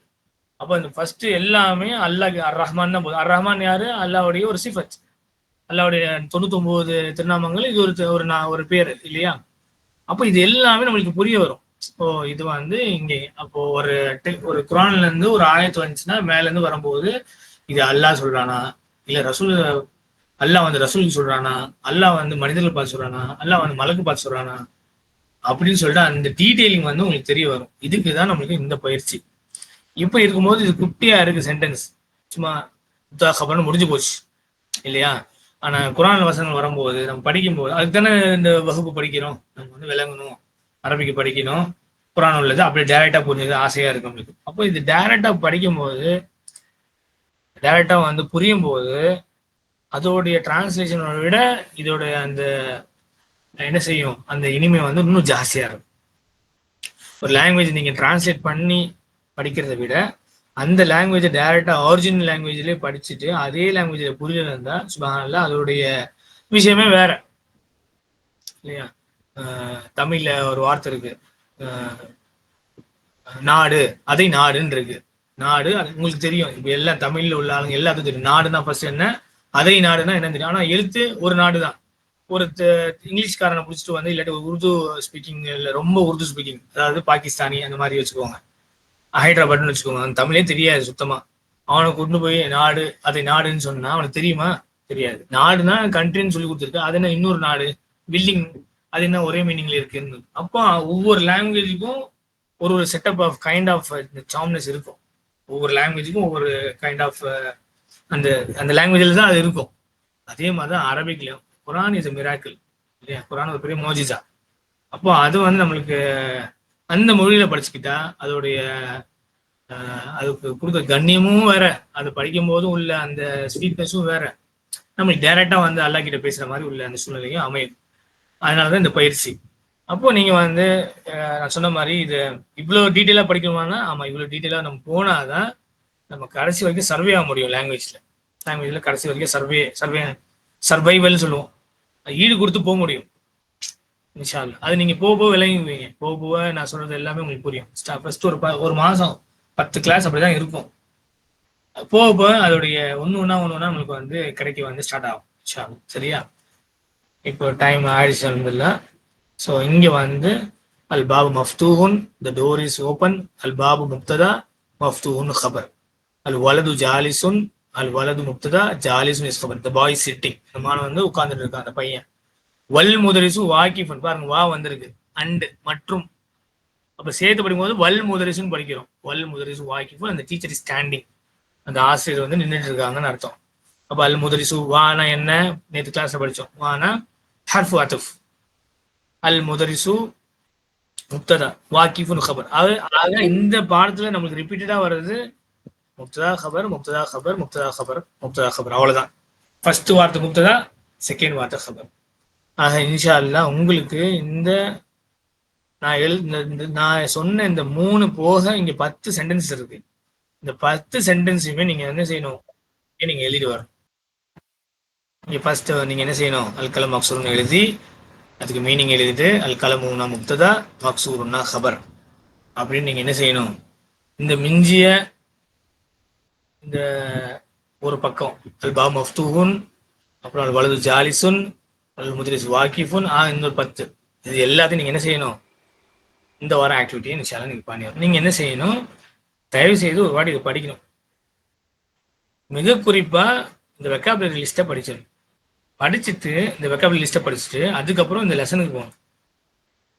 அப்போ இந்த ஃபர்ஸ்ட் எல்லாமே அல்லாஹ் அர் ரஹ்மான் தான் போதும். அர் ரஹ்மான் யாரு? அல்லாவுடைய ஒரு சிஃபத். அல்லாவுடைய 99 திருநாமங்கள் இது ஒரு பேர் இல்லையா? அப்போ இது எல்லாமே நம்மளுக்கு புரிய வரும். ஓ இது வந்து இங்கே அப்போ ஒரு குரான்ல இருந்து ஒரு ஆயத்து வந்துச்சுன்னா மேல இருந்து வரும்போது இது அல்லாஹ் சொல்றானா இல்ல ரசூல், அல்லாஹ் வந்து ரசூலுக்கு சொல்றானா, அல்லாஹ் வந்து மனிதர்கள் பார்த்து சொல்றானா, அல்லாஹ் வந்து மலக்கு பார்த்து சொல்றானா அப்படின்னு சொல்லிட்டு அந்த டீடைலிங் வந்து உங்களுக்கு தெரிய வரும். இதுக்குதான் நம்மளுக்கு இந்த பயிற்சி. இப்ப இருக்கும்போது இது குட்டியா இருக்கு சென்டென்ஸ், சும்மா கபர்னு முடிஞ்சு போச்சு இல்லையா? ஆனா குரான் வசனங்கள் வரும்போது நம்ம படிக்கும்போது அதுக்கு தானே இந்த வகுப்பு படிக்கிறோம். நம்ம வந்து விளங்கணும், அரபிக்கு படிக்கணும், குரான் உள்ளது அப்படியே டைரக்டா புரிஞ்சது ஆசையா இருக்கு நம்மளுக்கு. அப்போ இது டைரக்டா படிக்கும்போது டைரக்டா வந்து புரியும் போது அதோடைய டிரான்ஸ்லேஷனை விட இதோட அந்த என்ன செய்யும், அந்த இனிமை வந்து இன்னும் ஜாஸ்தியா இருக்கும். ஒரு லாங்குவேஜ் நீங்க டிரான்ஸ்லேட் பண்ணி படிக்கிறத விட அந்த லாங்குவேஜை டைரக்டா ஒரிஜினல் லாங்குவேஜ்லயே படிச்சுட்டு அதே லாங்குவேஜ்ல புரியல இருந்தா சுபஹானல்லாஹ் அதோடைய விஷயமே வேற இல்லையா? தமிழ்ல ஒரு வார்த்தை இருக்கு, நாடு, அதை நாடுன்னு இருக்கு. நாடு உங்களுக்கு தெரியும். இப்ப எல்லாம் தமிழ்ல உள்ள ஆளுங்க எல்லாத்துக்கும் தெரியும். நாடுனா ஃபர்ஸ்ட் என்ன, அதை நாடுனா என்னன்னு தெரியும். ஆனா எழுத்து ஒரு நாடு தான். ஒரு இங்கிலீஷ்காரனை பிடிச்சிட்டு வந்து இல்லாட்டி ஒரு உருது ஸ்பீக்கிங் இல்லை ரொம்ப உருது ஸ்பீக்கிங், அதாவது பாகிஸ்தானி அந்த மாதிரி வச்சுக்கோங்க, ஹைதராபாத்னு வச்சுக்கோங்க, அந்த தமிழே தெரியாது சுத்தமா. அவனை கொண்டு போய் நாடு அதை நாடுன்னு சொன்னா அவனுக்கு தெரியுமா? தெரியாது. நாடுனா கண்ட்ரின்னு சொல்லி கொடுத்துருக்கு, அது என்ன இன்னொரு நாடு, பில்டிங், அது என்ன ஒரே மீனிங்ல இருக்குன்னு. அப்போ ஒவ்வொரு லாங்குவேஜுக்கும் ஒரு ஒரு செட்டப் ஆஃப் கைண்ட் ஆஃப் சாம்னஸ் இருக்கும். ஒவ்வொரு லாங்குவேஜுக்கும் ஒவ்வொரு கைண்ட் ஆஃப் அந்த அந்த லாங்குவேஜில் தான் அது இருக்கும். அதே மாதிரி தான் அரபிக்லையும் குரான் இஸ் மிராக்கிள் இல்லையா? குரான் ஒரு பெரிய மோஜிசா. அப்போ அது வந்து நம்மளுக்கு அந்த மொழியில படிச்சுக்கிட்டா அதோடைய அதுக்கு கொடுக்க கண்ணியமும் வேற, அது படிக்கும் போதும் உள்ள அந்த ஸ்வீட்னஸும் வேற, நம்மளுக்கு டைரக்டா வந்து அல்லா கிட்ட பேசுற மாதிரி உள்ள அந்த சூழ்நிலையும் அமையும். அதனாலதான் இந்த பயிற்சி. அப்போ நீங்க வந்து நான் சொன்ன மாதிரி இது இவ்வளவு டீட்டெயிலா படிக்கணுமானா, ஆமா இவ்வளவு டீட்டெயிலா நம்ம போனாதான் நம்ம கடைசி வரைக்கும் சர்வே ஆக முடியும். லாங்குவேஜ்ல கடைசி வரைக்கும் சர்வைவல் சொல்லுவோம். ஈடு கொடுத்து போக முடியும் இன்ஷா அல்லாஹ். அது நீங்க போக போக விளங்குவீங்க. போக போக நான் சொல்றது எல்லாமே உங்களுக்கு புரியும். ஃபர்ஸ்ட் ஒரு மாசம் 10 கிளாஸ் அப்படிதான் இருக்கும். போக போக அதோடைய ஒண்ணு ஒண்ணா நம்மளுக்கு வந்து கிடைக்க வந்து ஸ்டார்ட் ஆகும் இன்ஷா அல்லாஹ். சரியா? இப்போ டைம் ஆயிடுச்சு அல்ஹம்துலில்லா. ஸோ இங்க வந்து அல் பாபு மஃப்தூஹுன், த டோர் இஸ் ஓப்பன். அல் பாபு முப்ததா, மஃப்தூஹுன் ஹபர். அல் வலது ஜாலிசுன், அல் வலது முப்ததா, ஜாலிசுன் இஸ் ஹபர். த பாய் சிட்டிங், இந்த மாணவன் வந்து உட்கார்ந்துட்டு இருக்கான் அந்த பையன். வல் முதரிசு வாக்கிஃபன், பாருங்க வா வந்திருக்கு, அண்டு மற்றும். அப்ப சேர்த்து படிக்கும்போது வல் முதரிசுன்னு படிக்கிறோம். வல் முதரிசு வாக்கிஃபன், அந்த டீச்சர் இஸ் ஸ்டாண்டிங், அந்த ஆசிரியர் வந்து நின்றுட்டு இருக்காங்கன்னு அர்த்தம். அப்ப அல் முதரிசு வானா என்ன, நேற்று கிளாஸ்ல படிச்சோம். வானா ஹர்ஃபு அத்ஃப், அல் முதரிசு முப்ததா, வாக்கிஃபுன் ஹபர். ஆக இந்த பாடத்துல நம்மளுக்கு ரிப்பீட்டடா வர்றது முப்ததா ஹபர், முப்ததா ஹபர், முப்ததா ஹபர், முப்ததா ஹபர், அவ்வளவுதான். ஃபர்ஸ்ட் வார்த்தை முப்ததா, செகண்ட் வார்த்தை ஹபர். ஆக இன்ஷா அல்லாஹ் உங்களுக்கு இந்த நான் சொன்ன இந்த 3 போக இங்க 10 சென்டென்ஸ் இருக்கு. இந்த 10 சென்டென்ஸுமே நீங்க என்ன செய்யணும், நீங்க எழுதிட்டு வரணும். இங்க ஃபர்ஸ்ட் நீங்க என்ன செய்யணும், அல் கலம் மக்சூர்னு எழுதி அதுக்கு மீனிங் எழுதிட்டு அல் கலமுனா முப்ததா, மக்சூருன்னா ஹபர் அப்படின்னு நீங்க என்ன செய்யணும். இந்த மிஞ்சிய இந்த ஒரு பக்கம் அல் பா மஃப்தூஹுன், அப்புறம் அல் வலது ஜாலிசுன், அல் முத்ரிஸ் வாக்கிஃபுன், இன்னொரு 10, இது எல்லாத்தையும் நீங்க என்ன செய்யணும், இந்த வாரம் ஆக்டிவிட்டியை நிச்சயம் நீங்க பண்ணிடணும். நீங்க என்ன செய்யணும், தயவு செய்து ஒரு வாட்டி இதை படிக்கணும். மிக குறிப்பா இந்த வெக்காபுலரி லிஸ்ட்டை படிச்சிடணும். படிச்சுட்டு இந்த வெக்காபுலரி லிஸ்ட்டை படிச்சுட்டு அதுக்கப்புறம் இந்த லெசனுக்கு போகணும்.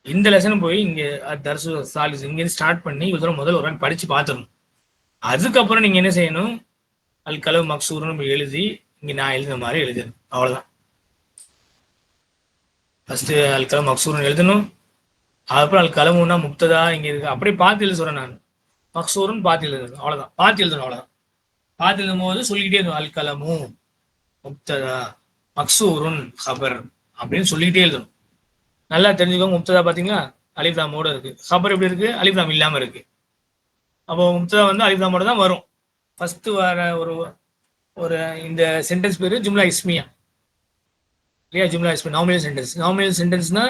இந்த லெசன் போய் இங்க தர்சு சாலிஸ் இங்கேருந்து ஸ்டார்ட் பண்ணி இவ்வளோ முதல்ல ஒரு வாட்டி படிச்சு பார்த்துடணும். அதுக்கப்புறம் நீங்க என்ன செய்யணும், அல் கலவு மக்சூர்னு எழுதி இங்க நான் எழுதின மாதிரி எழுதணும். அவ்வளவுதான். ஃபர்ஸ்ட் அல் கலம் மக்சூர்னு எழுதணும். அதுக்கப்புறம் அல் கலமுன்னா முப்ததா இங்க இருக்கு, அப்படியே பார்த்து எழுத சொல்றேன் நான். மக்சூர்னு பார்த்து எழுதணும், அவ்வளவுதான். பார்த்து எழுதணும், அவ்வளவுதான். பார்த்து எழுதும் போது சொல்லிக்கிட்டே இருக்கும், அல் கலமு முப்ததா மக்சூருன் ஹபர் அப்படின்னு சொல்லிக்கிட்டே எழுதணும். நல்லா தெரிஞ்சுக்கோங்க. முப்ததா பாத்தீங்களா அலிஃப் லாமோட இருக்கு, ஹபர் எப்படி இருக்கு, அலிஃப் லாம் இல்லாம இருக்கு. அப்போ முப்ததா வந்து அலிஃப் லாமோட தான் வரும். ஃபர்ஸ்ட் வர ஒரு இந்த சென்டென்ஸ் பேரு ஜும்லா இஸ்மியா இல்லையா? ஜும்லா இஸ்மியா நாமினல் சென்டென்ஸ். நாமினல் சென்டென்ஸ்னா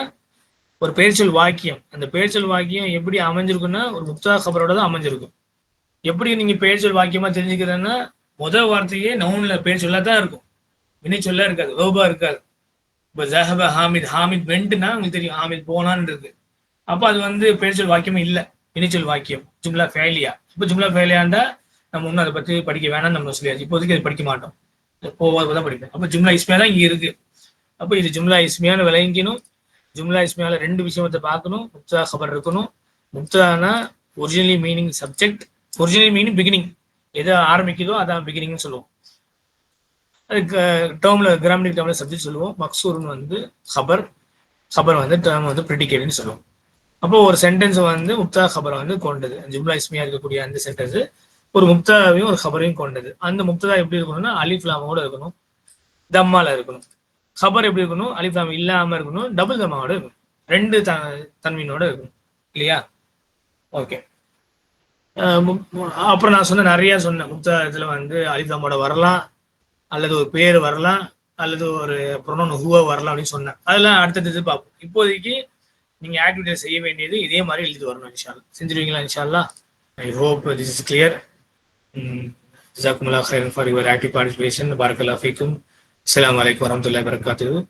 ஒரு பெயர்ச்சொல் வாக்கியம். அந்த பெயர்ச்சொல் வாக்கியம் எப்படி அமைஞ்சிருக்குன்னா ஒரு முப்ததா ஹபரோட தான் அமைஞ்சிருக்கும். எப்படி நீங்க பெயர்ச்சொல் வாக்கியமா தெரிஞ்சுக்கிறதுன்னா முதல் வார்த்தையே நவுன்ல பெயர்ச்சொல்லா தான் இருக்கும், வினை சொல்ல இருக்காது, வேர்பா இருக்காது. இப்போ ஜஹப ஹாமித், ஹாமித் வெண்டுனா உங்களுக்கு தெரியும், ஹாமித் போனான்னு இருக்கு. அப்போ அது வந்து பெயர்ச்சொல் வாக்கியமே இல்லை, வினைச்சொல் வாக்கியம், ஜும்லா ஃபேலியா. இப்போ ஜும்லா ஃபேலியாண்டா நம்ம இன்னும் அதை பற்றி படிக்க வேணாம்னு நம்ம சொல்லியாச்சு. இப்போதைக்கு அதை படிக்க மாட்டோம், போவாது தான் படிப்பேன். அப்போ ஜும்லா இஸ்மியா தான் இங்கே இருக்கு. அப்போ இது ஜும்லா இஸ்மியான்னு விளங்கிக்கணும். ஜும்லா இஸ்மியால 2 விஷயத்தை பார்க்கணும். முப்ததா ஹபர் இருக்கணும். முப்ததானா originally meaning subject, original meaning beginning, எதை ஆரம்பிக்குதோ அதான் பிகினிங்னு சொல்லுவோம். அதுக்கு டேர்ம்ல கிராமட்டிக் டேர்ம்ல சப்ஜெக்ட் சொல்லுவோம். மக்சூர்னு வந்து ஹபர், ஹபர் வந்து டேர்ம் வந்து ப்ரிடிகேட்னு சொல்லுவோம். அப்போ ஒரு சென்டென்ஸ் வந்து முப்ததா ஹபரை வந்து கொண்டது. ஜும்லா இஸ்மியா இருக்கக்கூடிய அந்த சென்டென்ஸ் ஒரு முப்ததாவையும் ஒரு ஹபரையும் கொண்டது. அந்த முப்ததா எப்படி இருக்கணும்னா அலிஃப் லாமோட இருக்கணும், தம்மால இருக்கணும். ஹபர் எப்படி இருக்கணும், அலிஃப் லாம் இல்லாம இருக்கணும், டபுள் தம்மாவோட இருக்கணும், 2 தன்வீனோட இருக்கணும் இல்லையா? ஓகே. அப்புறம் நான் நிறைய சொன்னேன். முப்ததா இதுல வந்து அலிஃப் லாமோட வரலாம், அல்லது ஒரு பேர் வரலாம், அல்லது ஒரு ப்ரொனவுன் ஹுவா வரலாம் அப்படின்னு சொன்னேன். அதெல்லாம் அடுத்தது பார்ப்போம். இப்போதைக்கு நீங்க ஆக்டிவிட்டி செய்ய வேண்டியது இதே மாதிரி எழுதி வரணும் இன்ஷால்லா. செஞ்சிருவீங்களா இன்ஷால்லா? I hope this is clear. ஜஸாக்குமுல்லாஹ் ஹைரன் ஃபார் யுவர் ஆக்டிவ் பார்ட்டிசிபேஷன். பாரக்கல்லாஹு ஃபீக்கும். அஸ்ஸலாமு அலைக்கும் வரஹ்மத்துல்லாஹி வபரகாத்துஹு.